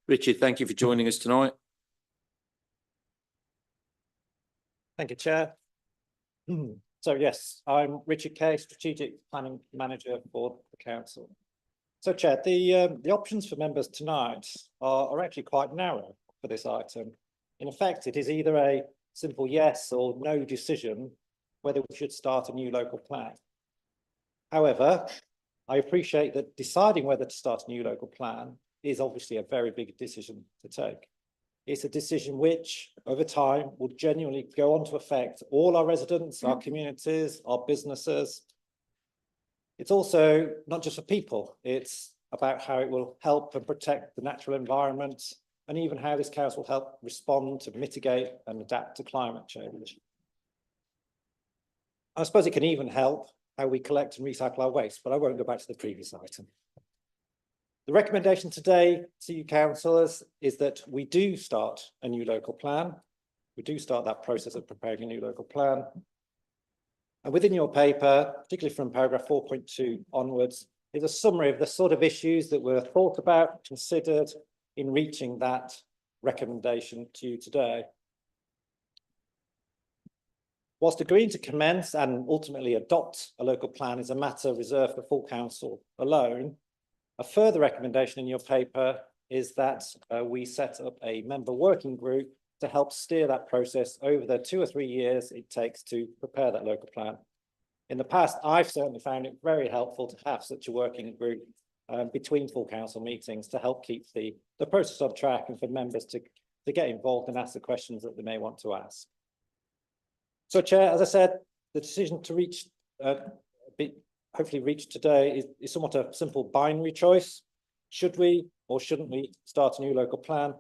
Richard, thank you for joining us tonight. Thank you, Chair. So yes, I'm Richard Kay, Strategic Planning Manager for the Council. So Chair, the options for members tonight are actually quite narrow for this item. In effect, it is either a simple yes or no decision whether we should start a new local plan. However, I appreciate that deciding whether to start a new local plan is obviously a very big decision to take. It's a decision which, over time, will genuinely go on to affect all our residents, our communities, our businesses. It's also not just for people, it's about how it will help and protect the natural environment, and even how this council will help respond to mitigate and adapt to climate change. I suppose it can even help how we collect and recycle our waste, but I won't go back to the previous item. The recommendation today to you councillors is that we do start a new local plan. We do start that process of preparing a new local plan. And within your paper, particularly from paragraph 4.2 onwards, is a summary of the sort of issues that were thought about, considered in reaching that recommendation to you today. Whilst agreeing to commence and ultimately adopt a local plan is a matter reserved for full council alone, a further recommendation in your paper is that we set up a member working group to help steer that process over the 2 or 3 years it takes to prepare that local plan. In the past, I've certainly found it very helpful to have such a working group between full council meetings to help keep the process on track and for members to get involved and ask the questions that they may want to ask. So, Chair, as I said, the decision to reach, hopefully reach today is somewhat a simple binary choice. Should we or shouldn't we start a new local plan?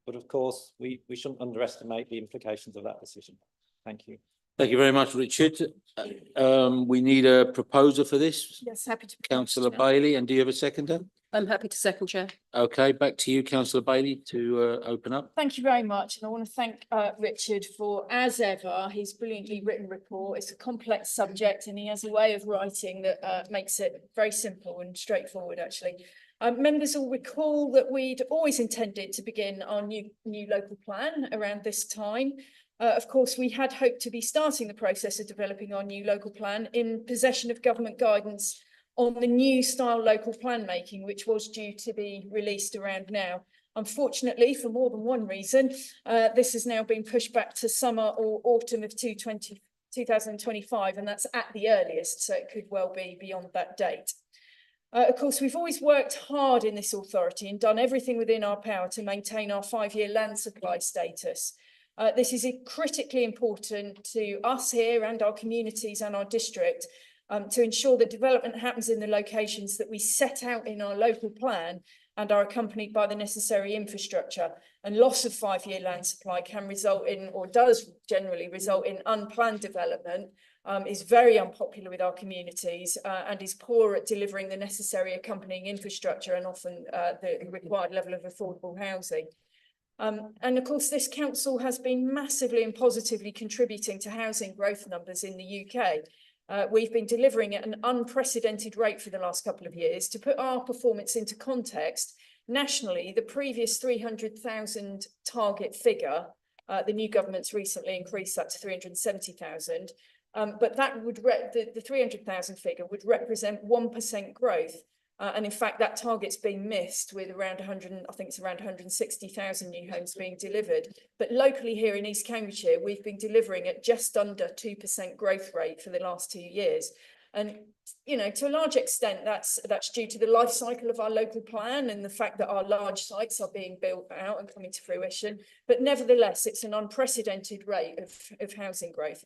But of course, we shouldn't underestimate the implications of that decision. Thank you. Thank you very much, Richard. We need a proposer for this. Yes, happy to. Councillor Bailey, and do you have a seconder? I'm happy to second, Chair. Okay, back to you, Councillor Bailey, to open up. Thank you very much, and I want to thank Richard for, as ever, his brilliantly written report. It's a complex subject, and he has a way of writing that makes it very simple and straightforward, actually. Members will recall that we'd always intended to begin our new local plan around this time. Of course, we had hoped to be starting the process of developing our new local plan in possession of government guidance on the new style local plan making, which was due to be released around now. Unfortunately, for more than one reason, this has now been pushed back to summer or autumn of 2025, and that's at the earliest, so it could well be beyond that date. Of course, we've always worked hard in this authority and done everything within our power to maintain our 5-year land supply status. This is critically important to us here and our communities and our district to ensure that development happens in the locations that we set out in our local plan and are accompanied by the necessary infrastructure. And loss of 5-year land supply can result in, or does generally result in, unplanned development, is very unpopular with our communities and is poor at delivering the necessary accompanying infrastructure and often the required level of affordable housing. And of course, this council has been massively and positively contributing to housing growth numbers in the UK. We've been delivering at an unprecedented rate for the last couple of years. To put our performance into context, nationally, the previous 300,000 target figure, the new government's recently increased that to 370,000, but that would the 300,000 figure would represent 1% growth. And in fact, that target's been missed with around 100, I think it's around 160,000 new homes being delivered. But locally here in East Cambridgeshire, we've been delivering at just under 2% growth rate for the last 2 years. And, you know, to a large extent, that's due to the life cycle of our local plan and the fact that our large sites are being built out and coming to fruition. But nevertheless, it's an unprecedented rate of housing growth.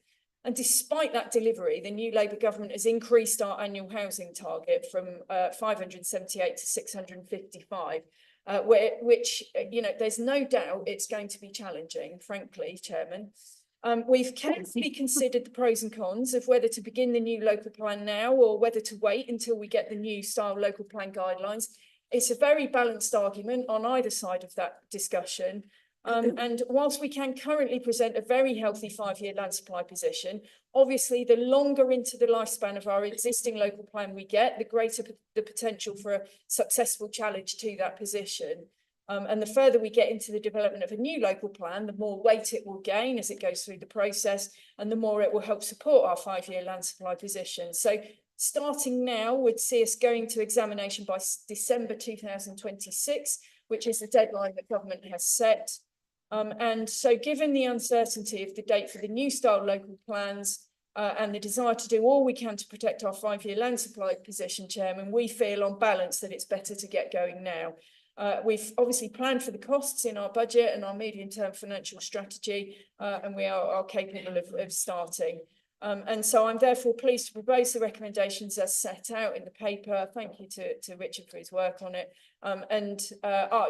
And despite that delivery, the new Labour government has increased our annual housing target from 578 to 655, which, you know, there's no doubt it's going to be challenging, frankly, Chairman. We've carefully considered the pros and cons of whether to begin the new local plan now or whether to wait until we get the new style local plan guidelines. It's a very balanced argument on either side of that discussion. And whilst we can currently present a very healthy 5-year land supply position, obviously the longer into the lifespan of our existing local plan we get, the greater the potential for a successful challenge to that position. And the further we get into the development of a new local plan, the more weight it will gain as it goes through the process, and the more it will help support our 5-year land supply position. So starting now would see us going to examination by December 2026, which is the deadline that government has set. And so given the uncertainty of the date for the new style local plans, and the desire to do all we can to protect our 5-year land supply position, Chairman, we feel on balance that it's better to get going now. We've obviously planned for the costs in our budget and our medium-term financial strategy, and we are capable of starting. And so I'm therefore pleased to propose the recommendations as set out in the paper. Thank you to Richard for his work on it.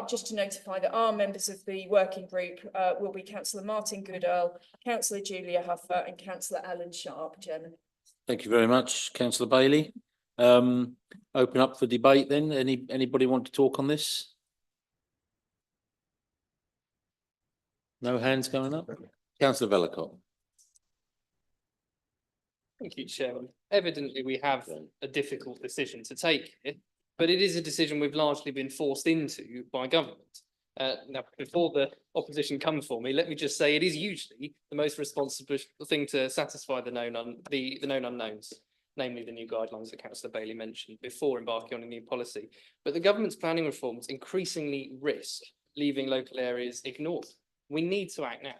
Just to notify that our members of the working group will be Councillor Martin Goodall, Councillor Julia Huffer and Councillor Alan Sharp, Chairman. Thank you very much, Councillor Bailey. Open up for debate then. Anybody want to talk on this? No hands going up? Councillor Vellacott. Thank you, Chairman. Evidently, we have a difficult decision to take here, but it is a decision we've largely been forced into by government. Now, before the opposition come for me, let me just say it is usually the most responsible thing to satisfy the known unknowns, namely the new guidelines that Councillor Bailey mentioned before embarking on a new policy. But the government's planning reforms increasingly risk leaving local areas ignored. We need to act now,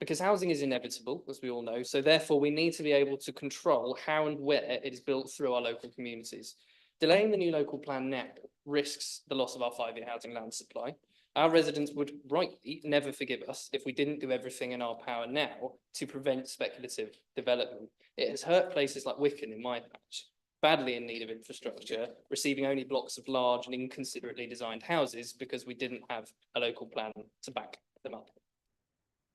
because housing is inevitable, as we all know. So therefore, we need to be able to control how and where it is built through our local communities. Delaying the new local plan now risks the loss of our 5-year housing land supply. Our residents would rightly never forgive us if we didn't do everything in our power now to prevent speculative development. It has hurt places like Wicken in my patch, badly in need of infrastructure, receiving only blocks of large and inconsiderately designed houses because we didn't have a local plan to back them up.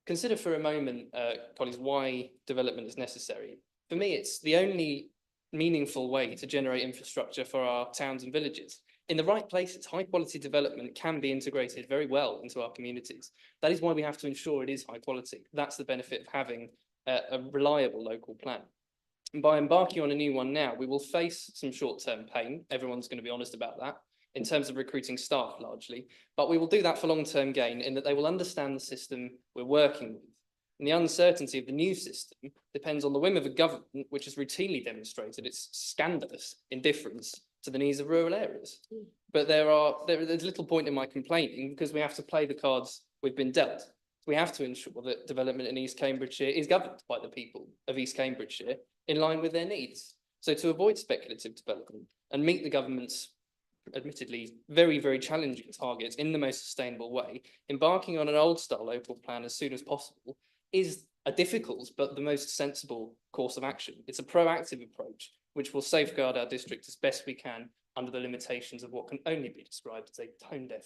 Consider for a moment, colleagues, why development is necessary. For me, it's the only meaningful way to generate infrastructure for our towns and villages. In the right places, high quality development can be integrated very well into our communities. That is why we have to ensure it is high quality. That's the benefit of having a reliable local plan. And by embarking on a new one now, we will face some short-term pain. Everyone's going to be honest about that, in terms of recruiting staff largely, but we will do that for long-term gain in that they will understand the system we're working with. And the uncertainty of the new system depends on the whim of a government which has routinely demonstrated its scandalous indifference to the needs of rural areas. But there's little point in my complaining, because we have to play the cards we've been dealt. We have to ensure that development in East Cambridgeshire is governed by the people of East Cambridgeshire in line with their needs. So to avoid speculative development and meet the government's admittedly very, very challenging targets in the most sustainable way, embarking on an old style local plan as soon as possible is a difficult but the most sensible course of action. It's a proactive approach which will safeguard our district as best we can under the limitations of what can only be described as a tone deaf.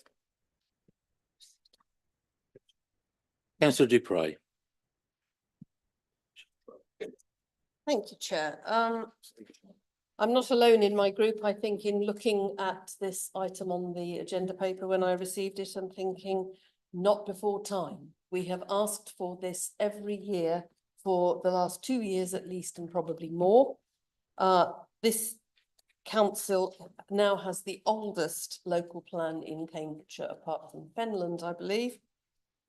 Councillor Dupre. Thank you, Chair. I'm not alone in my group, I think, in looking at this item on the agenda paper when I received it and thinking, not before time. We have asked for this every year for the last 2 years at least, and probably more. This council now has the oldest local plan in Cambridgeshire, apart from Fenland, I believe.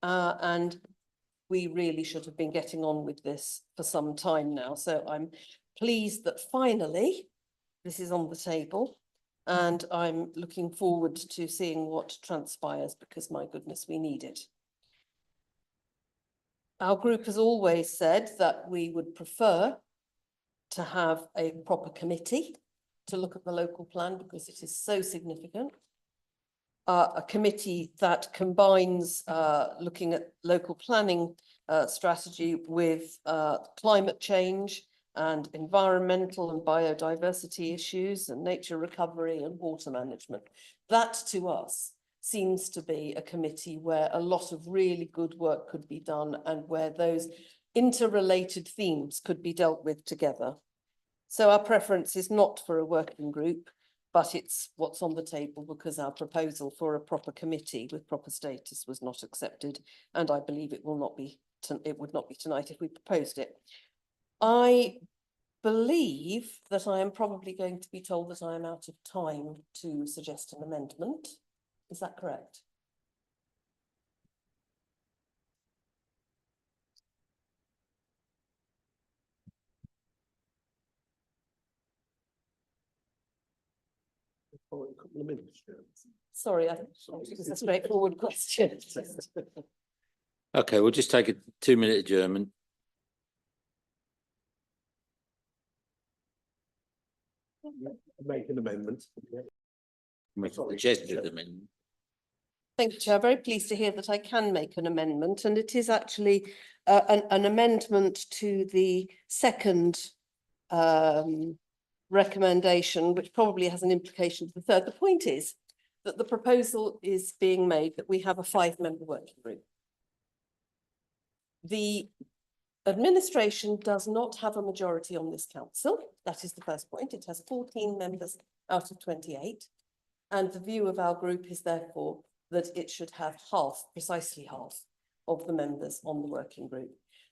And we really should have been getting on with this for some time now. So I'm pleased that finally this is on the table, and I'm looking forward to seeing what transpires, because my goodness, we need it. Our group has always said that we would prefer to have a proper committee to look at the local plan, because it is so significant. A committee that combines looking at local planning strategy with climate change and environmental and biodiversity issues and nature recovery and water management. That to us seems to be a committee where a lot of really good work could be done and where those interrelated themes could be dealt with together. So our preference is not for a working group, but it's what's on the table, because our proposal for a proper committee with proper status was not accepted, and I believe it would not be tonight if we proposed it. I believe that I am probably going to be told that I am out of time to suggest an amendment. Is that correct? Sorry, it was a straightforward question. Okay, we'll just take a 2-minute adjournment. Make an amendment. Make a suggested amendment. Thank you, Chair. Very pleased to hear that I can make an amendment, and it is actually an amendment to the second recommendation, which probably has an implication to the third. The point is that the proposal is being made that we have a 5-member working group. The administration does not have a majority on this council. That is the first point. It has 14 members out of 28. And the view of our group is therefore that it should have precisely half of the members on the working group.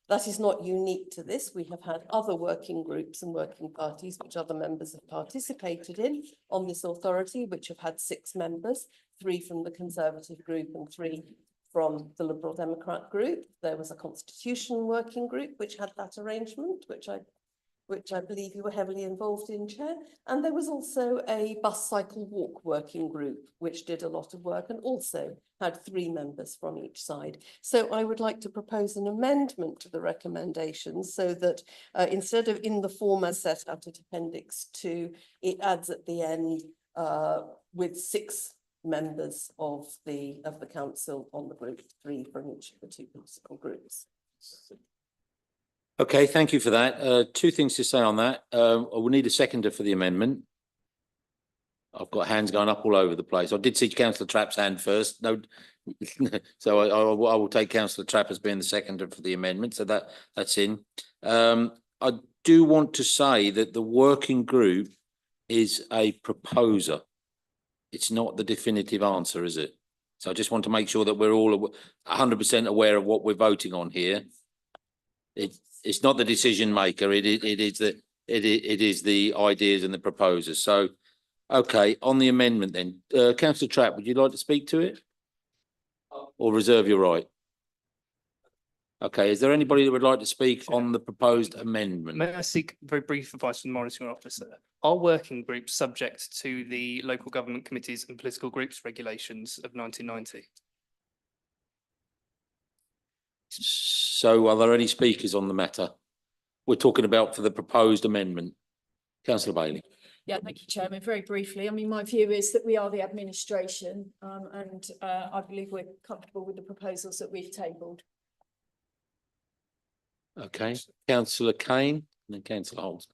That is not unique to this. We have had other working groups and working parties which other members have participated in on this authority, which have had 6 members, 3 from the Conservative group and 3 from the Liberal Democrat group. There was a Constitution working group which had that arrangement, which I believe you were heavily involved in, Chair. And there was also a bus cycle walk working group, which did a lot of work and also had 3 members from each side. So I would like to propose an amendment to the recommendations so that instead of in the form as set out at Appendix 2, it adds at the end with 6 members of the council on the group, 3 from each of the 2 political groups. Okay, thank you for that. 2 things to say on that. I will need a seconder for the amendment. I've got hands going up all over the place. I did see Councillor Trapp's hand first. No, so I will take Councillor Trapp as being the seconder for the amendment. So that's in. I do want to say that the working group is a proposer. It's not the definitive answer, is it? So I just want to make sure that we're all 100% aware of what we're voting on here. It's not the decision maker. It is the ideas and the proposers. So, okay, on the amendment then, Councillor Trapp, would you like to speak to it, or reserve your right? Okay, is there anybody that would like to speak on the proposed amendment? May I seek very brief advice from the monitoring officer? Are working groups subject to the local government committees and political groups regulations of 1990? So are there any speakers on the matter? We're talking about for the proposed amendment. Councillor Bailey. Yeah, thank you, Chairman. Very briefly, I mean, my view is that we are the administration and I believe we're comfortable with the proposals that we've tabled. Okay, Councillor Kane and then Councillor Holt.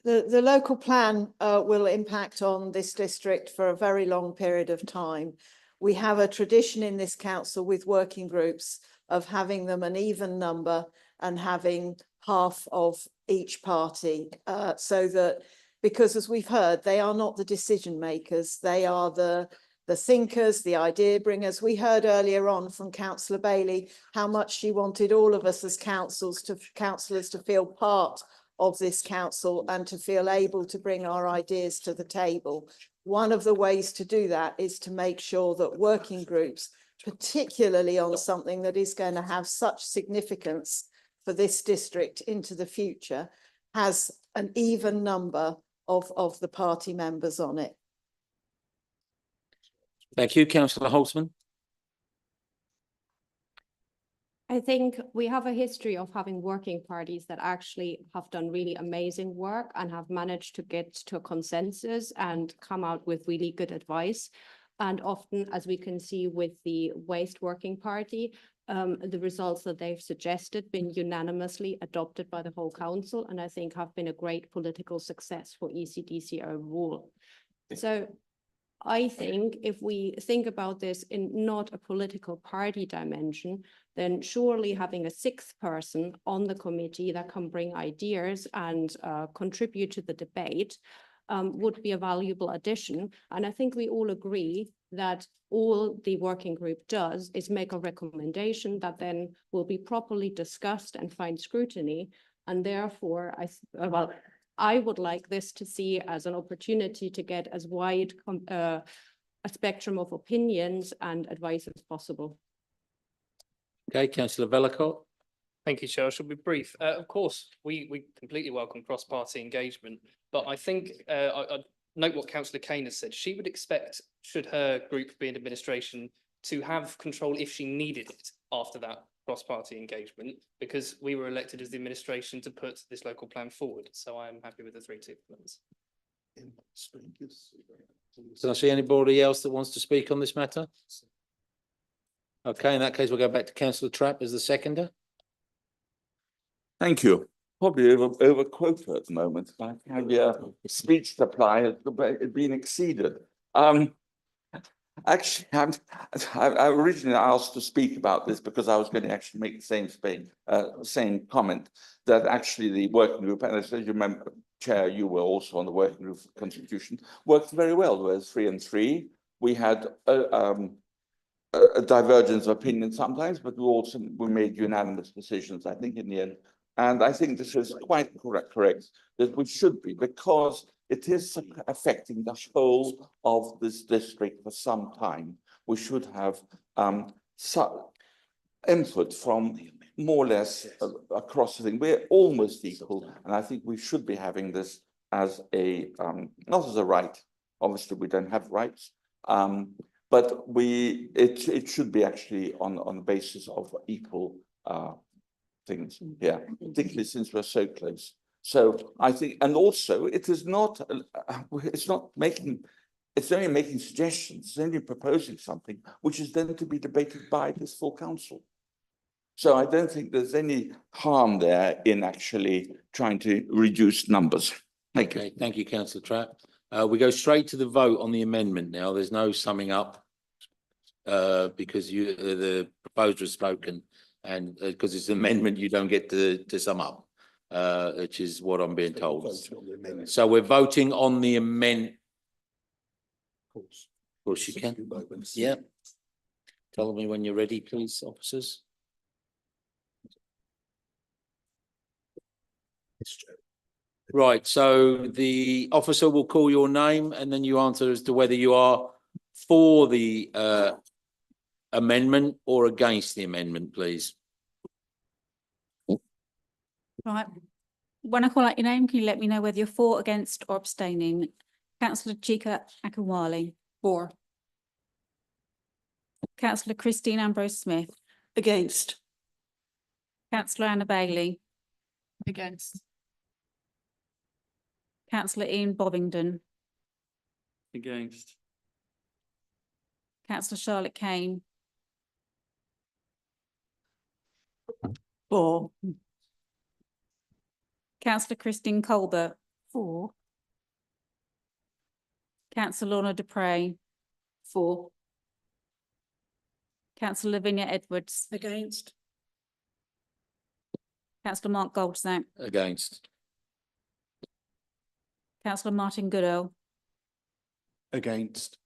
The local plan will impact on this district for a very long period of time. We have a tradition in this council with working groups of having them an even number and having half of each party so that, because as we've heard, they are not the decision makers, they are the thinkers, the idea bringers. We heard earlier on from Councillor Bailey how much she wanted all of us as councillors to feel part of this council and to feel able to bring our ideas to the table. One of the ways to do that is to make sure that working groups, particularly on something that is going to have such significance for this district into the future, has an even number of the party members on it. Thank you, Councillor Holtzman. I think we have a history of having working parties that actually have done really amazing work and have managed to get to a consensus and come out with really good advice. And often, as we can see with the Waste Working Party, the results that they've suggested been unanimously adopted by the whole council, and I think have been a great political success for ECDC overall. So I think if we think about this in not a political party dimension, then surely having a 6th person on the committee that can bring ideas and contribute to the debate would be a valuable addition. And I think we all agree that all the working group does is make a recommendation that then will be properly discussed and find scrutiny. And therefore, I would like this to see as an opportunity to get as wide a spectrum of opinions and advice as possible. Okay, Councillor Vellacott. Thank you, Chair. I shall be brief. Of course, we completely welcome cross-party engagement, but I think I note what Councillor Kane has said. She would expect, should her group be in administration, to have control if she needed it after that cross-party engagement, because we were elected as the administration to put this local plan forward. So I'm happy with the 3-2 members. Can I see anybody else that wants to speak on this matter? Okay, in that case, we'll go back to councillor Trapp as the seconder. Thank you. Probably over quota at the moment. I have your speech supply has been exceeded. Actually, I originally asked to speak about this because I was going to actually make the same comment, that actually the working group, and as you remember, Chair, you were also on the working group for Constitution, worked very well. There was 3 and 3. We had a divergence of opinion sometimes, but we made unanimous decisions, I think, in the end. And I think this is quite correct that we should be, because it is affecting the whole of this district for some time. We should have some input from more or less across the thing. We're almost equal, and I think we should be having this as a not as a right. Obviously, we don't have rights, but it should be actually on the basis of equal things. Yeah, particularly since we're so close. So I think, and also it is not, it's only making suggestions, it's only proposing something which is then to be debated by this full council. So I don't think there's any harm there in actually trying to reduce numbers. Thank you. Okay, thank you, councillor Trapp. We go straight to the vote on the amendment now. There's no summing up because the proposer has spoken, and because it's an amendment, you don't get to sum up. Which is what I'm being told. So we're voting on the amendment. Of course you can. Yeah. Tell me when you're ready, please, officers. Right, so the officer will call your name and then you answer as to whether you are for the amendment or against the amendment, please. Right. When I call out your name, can you let me know whether you're for, against or abstaining? Councillor Chika Akinwale. For. Councillor Christine Ambrose Smith. Against. Councillor Anna Bailey. Against. Councillor Ian Bovingdon. Against. Councillor Charlotte Kane. For. Councillor Christine Colbert. For. Councillor Lorna Dupre. For. Councillor Lavinia Edwards. Against. Councillor Mark Goldsack. Against. Councillor Martin Goodall. Against.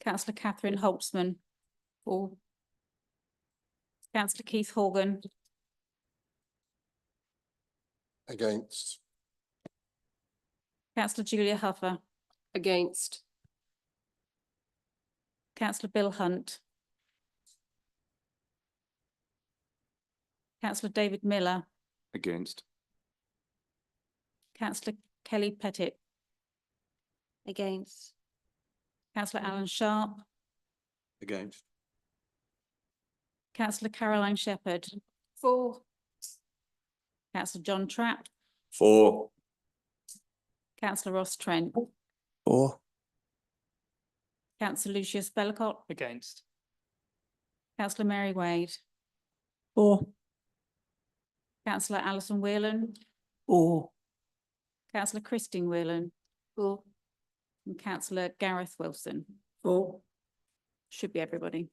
Councillor Catherine Holtzman. For. Councillor Keith Horgan. Against. Councillor Julia Huffer. Against. Councillor Bill Hunt. Councillor David Miller. Against. Councillor Kelly Pettit. Against. Councillor Alan Sharp. Against. Councillor Caroline Shepherd. For. Councillor John Trapp. For. Councillor Ross Trent. For. Councillor Lucius Bellicott. Against. Councillor Mary Wade. For. Councillor Alison Whelan. For. Councillor Christine Whelan. For. And Councillor Gareth Wilson. For. Should be everybody.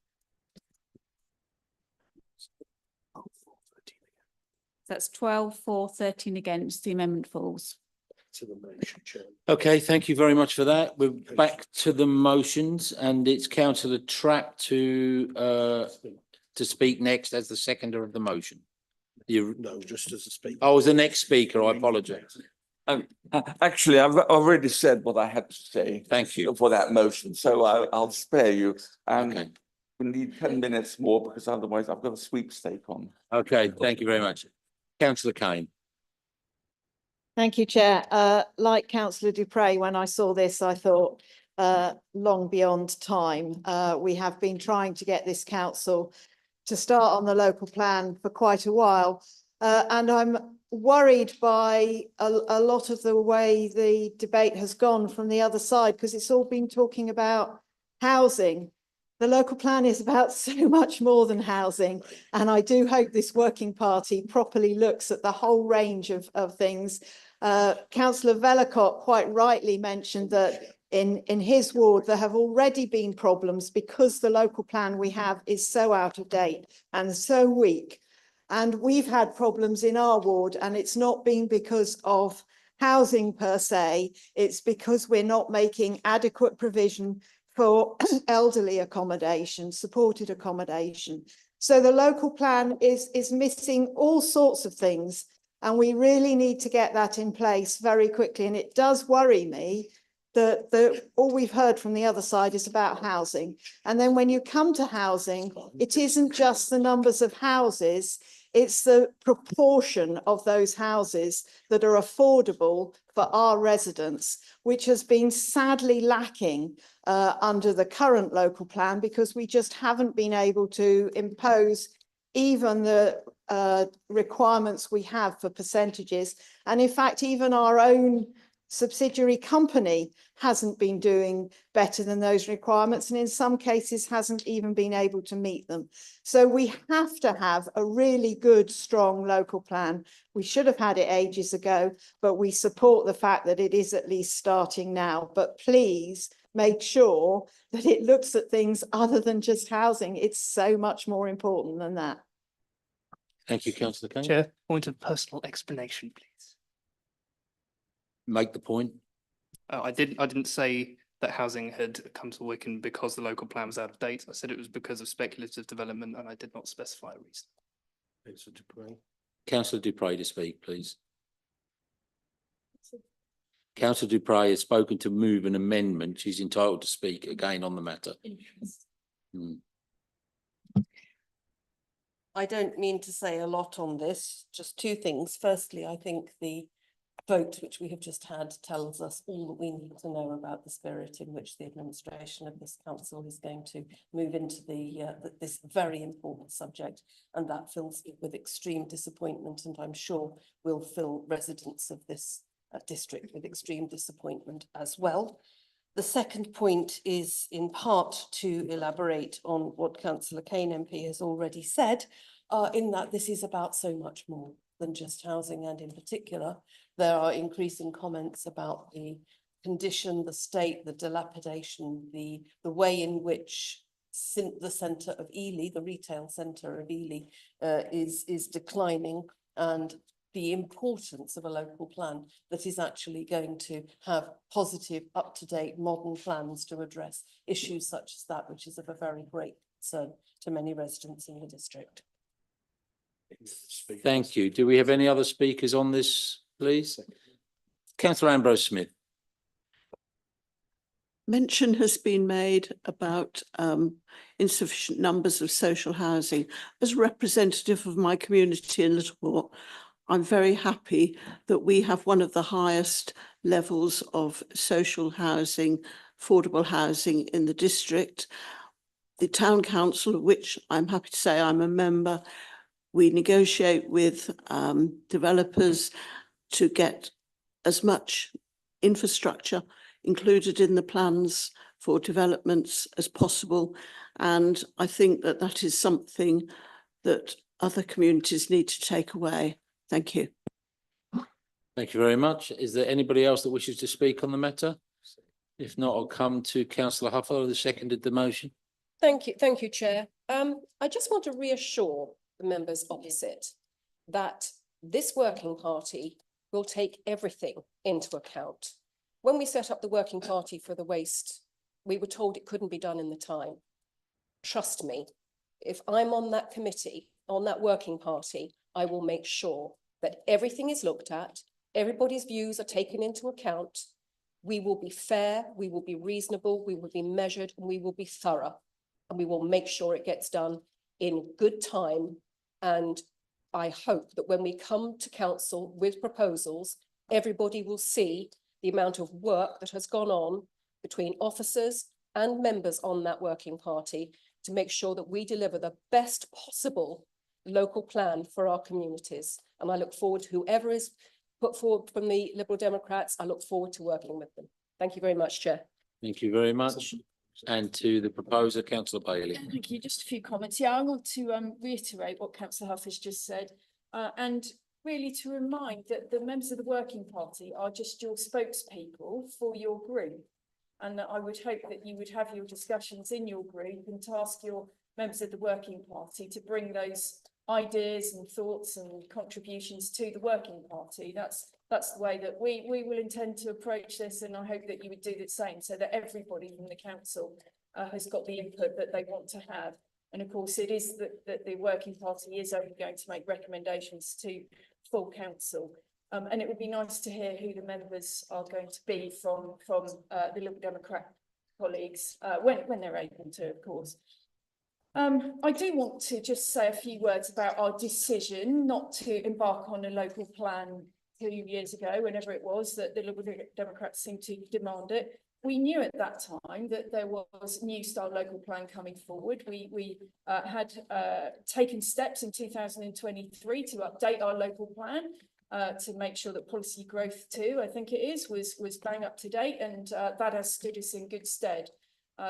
That's 12 for, 13 against. The amendment falls. To the motion, Chair. Okay, thank you very much for that. We're back to the motions, and it's councillor Trapp to speak next as the seconder of the motion. No, just as a speaker. I was the next speaker. I apologise. Actually, I've already said what I had to say. Thank you. For that motion, so I'll spare you. Okay. We need 10 minutes more because otherwise I've got a sweepstake on. Okay, thank you very much. Councillor Kane. Thank you, Chair. Like councillor Dupre, when I saw this, I thought long beyond time. We have been trying to get this council to start on the local plan for quite a while. And I'm worried by a lot of the way the debate has gone from the other side, because it's all been talking about housing. The local plan is about so much more than housing. And I do hope this working party properly looks at the whole range of things. Councillor Vellacott quite rightly mentioned that in his ward, there have already been problems because the local plan we have is so out of date and so weak. And we've had problems in our ward, and it's not been because of housing per se, it's because we're not making adequate provision for elderly accommodation, supported accommodation. So the local plan is missing all sorts of things, and we really need to get that in place very quickly. And it does worry me that all we've heard from the other side is about housing. And then when you come to housing, it isn't just the numbers of houses, it's the proportion of those houses that are affordable for our residents, which has been sadly lacking under the current local plan, because we just haven't been able to impose even the requirements we have for percentages. And in fact, even our own subsidiary company hasn't been doing better than those requirements, and in some cases hasn't even been able to meet them. So we have to have a really good, strong local plan. We should have had it ages ago, but we support the fact that it is at least starting now. But please make sure that it looks at things other than just housing. It's so much more important than that. Thank you, councillor Kane. Chair, point of personal explanation, please. Make the point. I didn't say that housing had come to Wycombe because the local plan was out of date. I said it was because of speculative development, and I did not specify a reason. Councillor Dupre. Councillor Dupre to speak, please. Councillor Dupre has spoken to move an amendment. She's entitled to speak again on the matter. I don't mean to say a lot on this, just two things. Firstly, I think the vote which we have just had tells us all that we need to know about the spirit in which the administration of this council is going to move into this very important subject, and that fills me with extreme disappointment, and I'm sure will fill residents of this district with extreme disappointment as well. The second point is in part to elaborate on what Councillor Kane MP has already said, in that this is about so much more than just housing, and in particular, there are increasing comments about the condition, the state, the dilapidation, the way in which the centre of Ely, the retail centre of Ely, is declining, and the importance of a local plan that is actually going to have positive, up-to-date, modern plans to address issues such as that, which is of a very great concern to many residents in the district. Thank you. Do we have any other speakers on this, please? Councillor Ambrose Smith. Mention has been made about insufficient numbers of social housing. As representative of my community in Littleport, I'm very happy that we have one of the highest levels of social housing, affordable housing in the district. The town council, of which I'm happy to say I'm a member, we negotiate with developers to get as much infrastructure included in the plans for developments as possible. And I think that that is something that other communities need to take away. Thank you. Thank you very much. Is there anybody else that wishes to speak on the matter? If not, I'll come to Councillor Huffer, who seconded the motion. Thank you, Chair. I just want to reassure the members opposite that this working party will take everything into account. When we set up the working party for the waste, we were told it couldn't be done in the time. Trust me, if I'm on that committee, on that working party, I will make sure that everything is looked at, everybody's views are taken into account. We will be fair, we will be reasonable, we will be measured, and we will be thorough. And we will make sure it gets done in good time. And I hope that when we come to council with proposals, everybody will see the amount of work that has gone on, between officers and members on that working party to make sure that we deliver the best possible local plan for our communities. And I look forward to whoever is put forward from the Liberal Democrats. I look forward to working with them. Thank you very much, Chair. Thank you very much. And to the proposer, councillor Bailey. Thank you. Just a few comments. Yeah, I want to reiterate what councillor Huff has just said, and really to remind that the members of the working party are just your spokespeople for your group. And that I would hope that you would have your discussions in your group and task your members of the working party to bring those ideas and thoughts and contributions to the working party. That's the way that we will intend to approach this, and I hope that you would do the same so that everybody from the council has got the input that they want to have. And of course, it is that the working party is only going to make recommendations to full council. And it would be nice to hear who the members are going to be from the Liberal Democrat colleagues when they're able to, of course. I do want to just say a few words about our decision not to embark on a local plan 2 years ago, whenever it was that the Liberal Democrats seemed to demand it. We knew at that time that there was New Style local plan coming forward. We had taken steps in 2023 to update our local plan to make sure that policy growth 2, I think it is, was bang up to date, and that has stood us in good stead.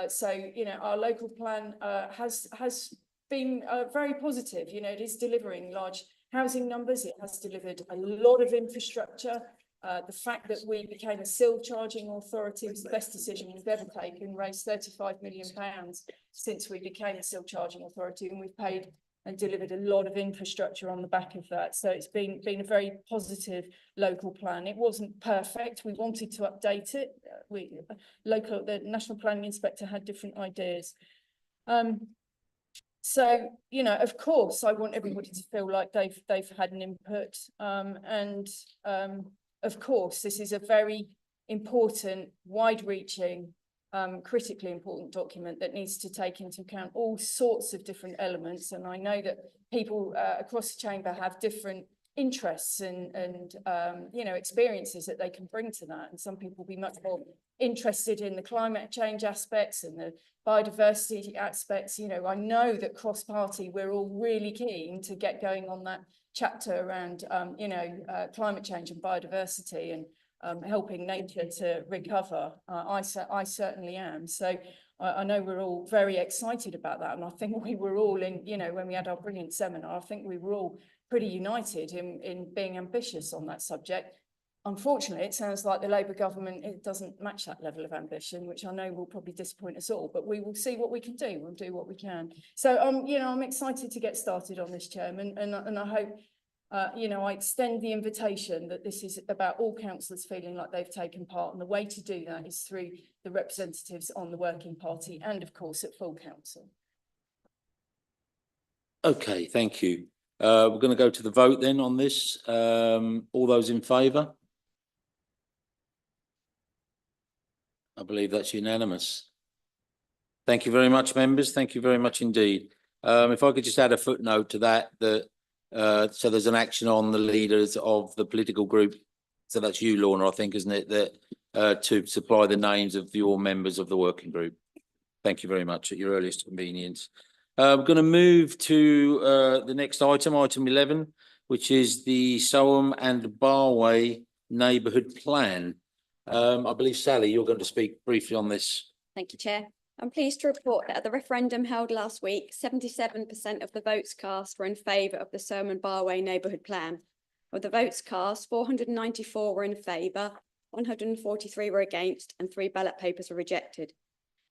So, you know, our local plan has been very positive. You know, it is delivering large housing numbers. It has delivered a lot of infrastructure. The fact that we became a SIL charging authority was the best decision we've ever taken, raised £35 million since we became a SIL charging authority, and we've paid and delivered a lot of infrastructure on the back of that. So it's been a very positive local plan. It wasn't perfect. We wanted to update it. The National Planning Inspector had different ideas. So, you know, of course, I want everybody to feel like they've had an input. Of course, this is a very important, wide-reaching, critically important document that needs to take into account all sorts of different elements. And I know that people across the chamber have different interests and you know, experiences that they can bring to that. And some people will be much more interested in the climate change aspects and the biodiversity aspects. You know, I know that cross-party, we're all really keen to get going on that chapter around, you know, climate change and biodiversity and helping nature to recover. I certainly am. So I know we're all very excited about that. And I think we were all in, you know, when we had our brilliant seminar, I think we were all pretty united in being ambitious on that subject. Unfortunately, it sounds like the Labour government, it doesn't match that level of ambition, which I know will probably disappoint us all, but we will see what we can do. We'll do what we can. So, you know, I'm excited to get started on this, Chairman, and I hope, you know, I extend the invitation that this is about all councillors feeling like they've taken part, and the way to do that is through the representatives on the working party and, of course, at full council. Okay, thank you. We're going to go to the vote then on this. All those in favour? I believe that's unanimous. Thank you very much, members. Thank you very much indeed. If I could just add a footnote to that, so there's an action on the leaders of the political group. So that's you, Lorna, I think, isn't it? That to supply the names of your members of the working group. Thank you very much at your earliest convenience. We're going to move to the next item, item 11, which is the Soham and Barway Neighbourhood Plan. I believe, Sally, you're going to speak briefly on this. Thank you, Chair. I'm pleased to report that at the referendum held last week, 77% of the votes cast were in favour of the Soham and Barway Neighbourhood Plan. Of the votes cast, 494 were in favour, 143 were against, and 3 ballot papers were rejected.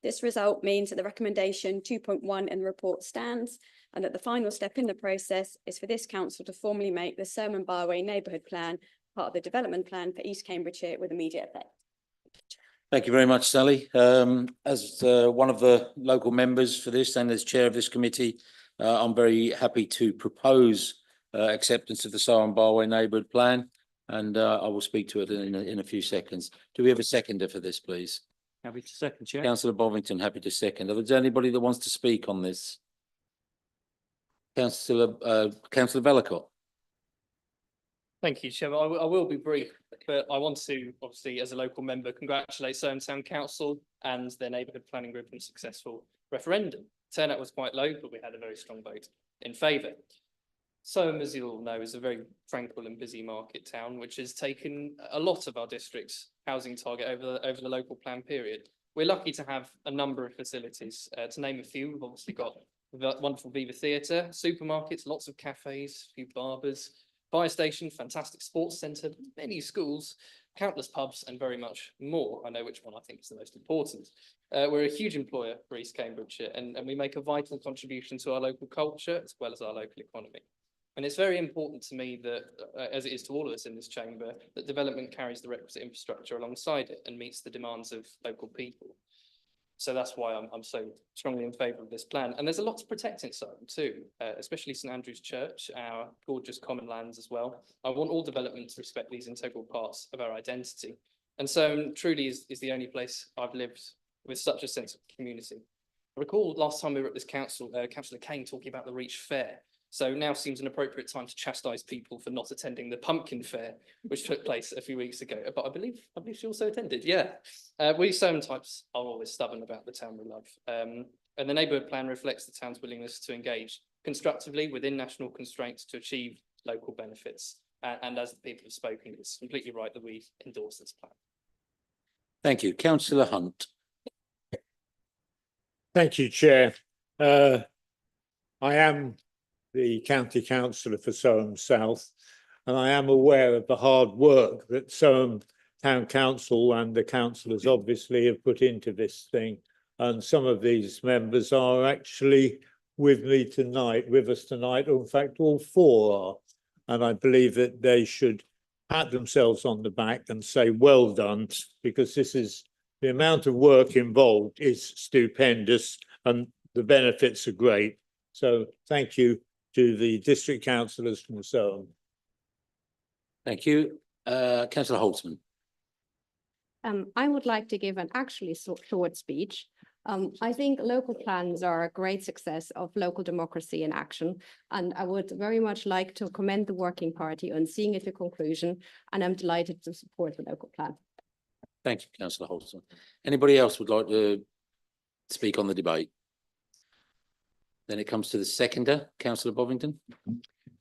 This result means that the recommendation 2.1 in the report stands, and that the final step in the process is for this council to formally make the Soham and Barway Neighbourhood Plan part of the development plan for East Cambridgeshire with immediate effect. Thank you very much, Sally. As one of the local members for this and as chair of this committee, I'm very happy to propose acceptance of the Soham and Barway Neighbourhood Plan, and I will speak to it in a few seconds. Do we have a seconder for this, please? Happy to second, Chair. Councillor Bovington, happy to second. Is there anybody that wants to speak on this? Councillor Vellacott. Thank you, Chair. I will be brief. but I want to, obviously, as a local member, congratulate Soham Town Council and their neighbourhood planning group on a successful referendum. Turnout was quite low, but we had a very strong vote in favour. Soham, as you all know, is a very tranquil and busy market town, which has taken a lot of our district's housing target over the local plan period. We're lucky to have a number of facilities. To name a few, we've obviously got the wonderful Viva Theatre, supermarkets, lots of cafes, a few barbers, fire station, fantastic sports centre, many schools, countless pubs, and very much more. I know which one I think is the most important. We're a huge employer for East Cambridgeshire, and we make a vital contribution to our local culture as well as our local economy. And it's very important to me that, as it is to all of us in this chamber, that development carries the requisite infrastructure alongside it and meets the demands of local people. So that's why I'm so strongly in favour of this plan. And there's a lot to protect in Soham too, especially St Andrew's Church, our gorgeous common lands as well. I want all development to respect these integral parts of our identity. And Soham truly is the only place I've lived with such a sense of community. I recall last time we were at this council, Councillor Kane talking about the Reach Fair. So now seems an appropriate time to chastise people for not attending the pumpkin fair, which took place a few weeks ago. But I believe she also attended. Yeah, we Soham types are always stubborn about the town we love, and the neighbourhood plan reflects the town's willingness to engage constructively within national constraints to achieve local benefits. And as the people have spoken, it's completely right that we endorse this plan. Thank you, Councillor Hunt. Thank you, Chair. I am the County Councillor for Soham South, and I am aware of the hard work that Soham Town Council and the councillors obviously have put into this thing. And some of these members are actually with us tonight, or in fact all four are. And I believe that they should pat themselves on the back and say, well done, because this is, the amount of work involved is stupendous and the benefits are great. So thank you to the district councillors from Soham. Thank you. Councillor Holtzman. I would like to give an actually short speech. I think local plans are a great success of local democracy in action, and I would very much like to commend the Working Party on seeing it to conclusion, and I'm delighted to support the local plan. Thank you, Councillor Holtzman. Anybody else would like to speak on the debate? Then it comes to the seconder, Councillor Bovington.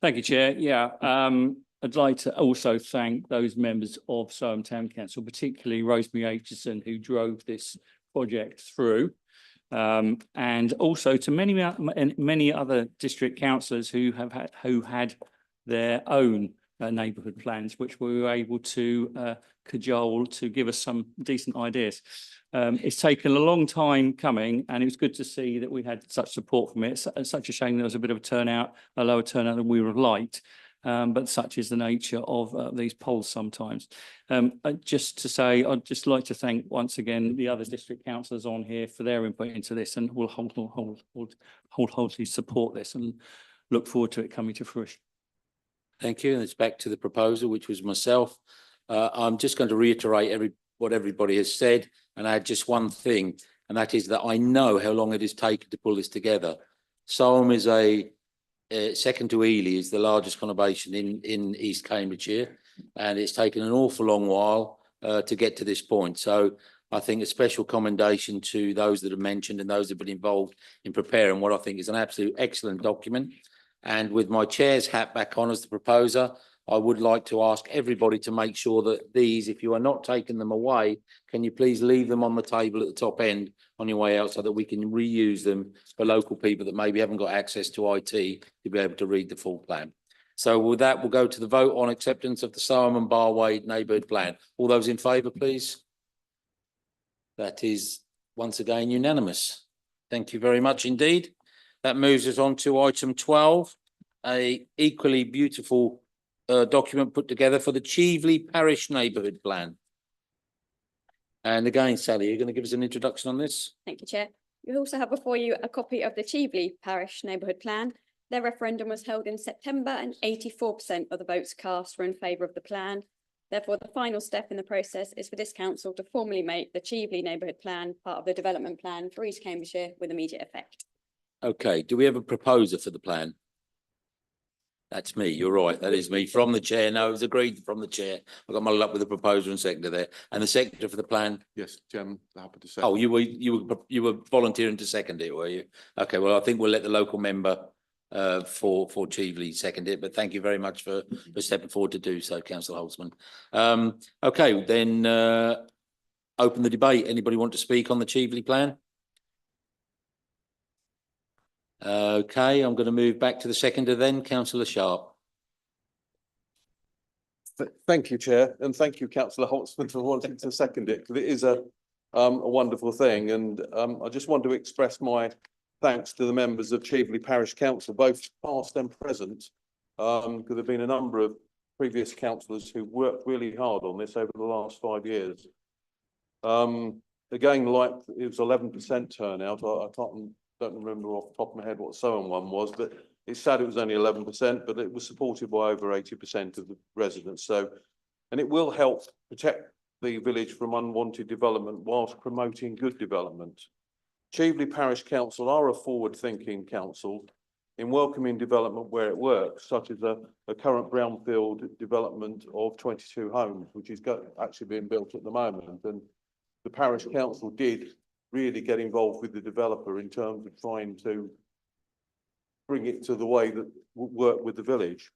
Thank you, Chair. Yeah, I'd like to also thank those members of Soham Town Council, particularly Rosemary Aitchison, who drove this project through, and also to many other district councillors who had their own neighbourhood plans, which we were able to cajole to give us some decent ideas. It's taken a long time coming, and it was good to see that we had such support from it. It's such a shame there was a bit of a lower turnout than we would have liked, but such is the nature of these polls sometimes. Just to say, I'd just like to thank once again the other district councillors on here for their input into this, and we'll wholeheartedly support this and look forward to it coming to fruition. Thank you. And it's back to the proposal, which was myself. I'm just going to reiterate what everybody has said and add just one thing, and that is that I know how long it has taken to pull this together. Soham is second to Ely, is the largest conurbation in East Cambridgeshire, and it's taken an awful long while to get to this point. So I think a special commendation to those that have mentioned and those that have been involved in preparing what I think is an absolute excellent document. And with my chair's hat back on as the proposer, I would like to ask everybody to make sure that these, if you are not taking them away, can you please leave them on the table at the top end on your way out so that we can reuse them for local people that maybe haven't got access to IT to be able to read the full plan. So with that, we'll go to the vote on acceptance of the Soham and Barway neighbourhood plan. All those in favour, please. That is once again unanimous. Thank you very much indeed. That moves us on to item 12, a equally beautiful document put together for the Cheveley Parish Neighbourhood Plan. And again, Sally, you're going to give us an introduction on this? Thank you, Chair. You also have before you a copy of the Cheveley Parish Neighbourhood Plan. Their referendum was held in September and 84% of the votes cast were in favour of the plan. Therefore, the final step in the process is for this council to formally make the Cheveley Neighbourhood Plan part of the development plan for East Cambridgeshire with immediate effect. Okay, do we have a proposer for the plan? That's me, you're right, that is me, from the chair, no, it was agreed from the chair. I got muddled up with the proposer and seconder there, and the secretary for the plan. Yes, Chairman, happy to say. Oh, you were volunteering to second it, were you? Okay, well, I think we'll let the local member for Cheveley second it, but thank you very much for stepping forward to do so, Councillor Holzman. Okay, then open the debate. Anybody want to speak on the Cheveley plan? Okay, I'm going to move back to the seconder then, Councillor Sharp. Thank you, Chair, and thank you, Councillor Holtzman, for wanting to second it, because it is a wonderful thing, and I just want to express my thanks to the members of Cheveley Parish Council, both past and present, because there have been a number of previous councillors who worked really hard on this over the last 5 years. Again, like it was 11% turnout. Don't remember off the top of my head what Soham one was, but it's sad it was only 11%, but it was supported by over 80% of the residents. So, and it will help protect the village from unwanted development whilst promoting good development. Cheveley Parish Council are a forward-thinking council in welcoming development where it works, such as a current brownfield development of 22 homes, which is actually being built at the moment. And the parish council did really get involved with the developer in terms of trying to bring it to the way that would work with the village.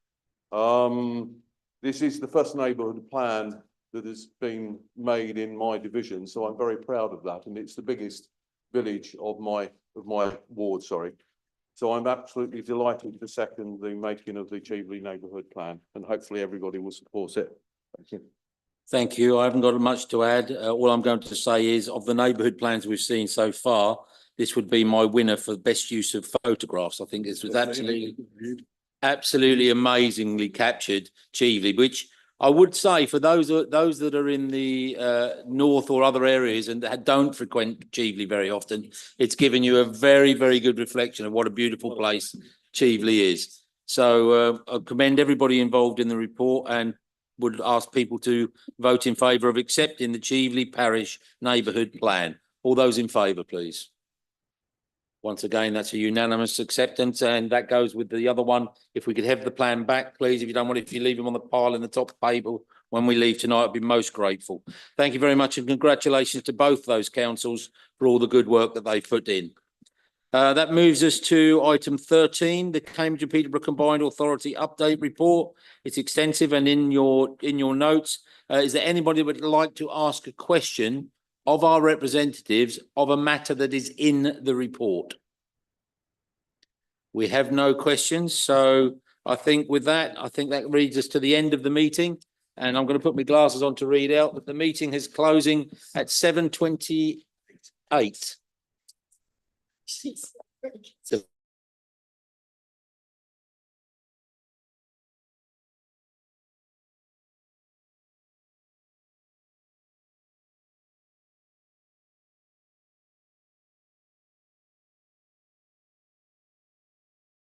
This is the first neighbourhood plan that has been made in my division, so I'm very proud of that, and it's the biggest village of my ward, sorry. So I'm absolutely delighted to second the making of the Cheveley neighbourhood plan, and hopefully everybody will support it. Thank you. Thank you. I haven't got much to add. All I'm going to say is, of the neighbourhood plans we've seen so far, this would be my winner for best use of photographs. I think this was absolutely amazingly captured Cheveley, which I would say for those that are in the north or other areas and that don't frequent Cheveley very often, it's given you a very, very good reflection of what a beautiful place Cheveley is. So I commend everybody involved in the report and would ask people to vote in favour of accepting the Cheveley Parish Neighbourhood Plan. All those in favour, please. Once again, that's a unanimous acceptance, and that goes with the other one. If we could have the plan back, please, if you don't want it, if you leave them on the pile in the top table when we leave tonight, I'd be most grateful. Thank you very much, and congratulations to both those councils for all the good work that they've put in. That moves us to item 13, the Cambridge and Peterborough Combined Authority Update Report. It's extensive and in your notes. Is there anybody that would like to ask a question of our representatives of a matter that is in the report? We have no questions, so I think with that, that reads us to the end of the meeting, and I'm going to put my glasses on to read out that the meeting is closing at 7:28. So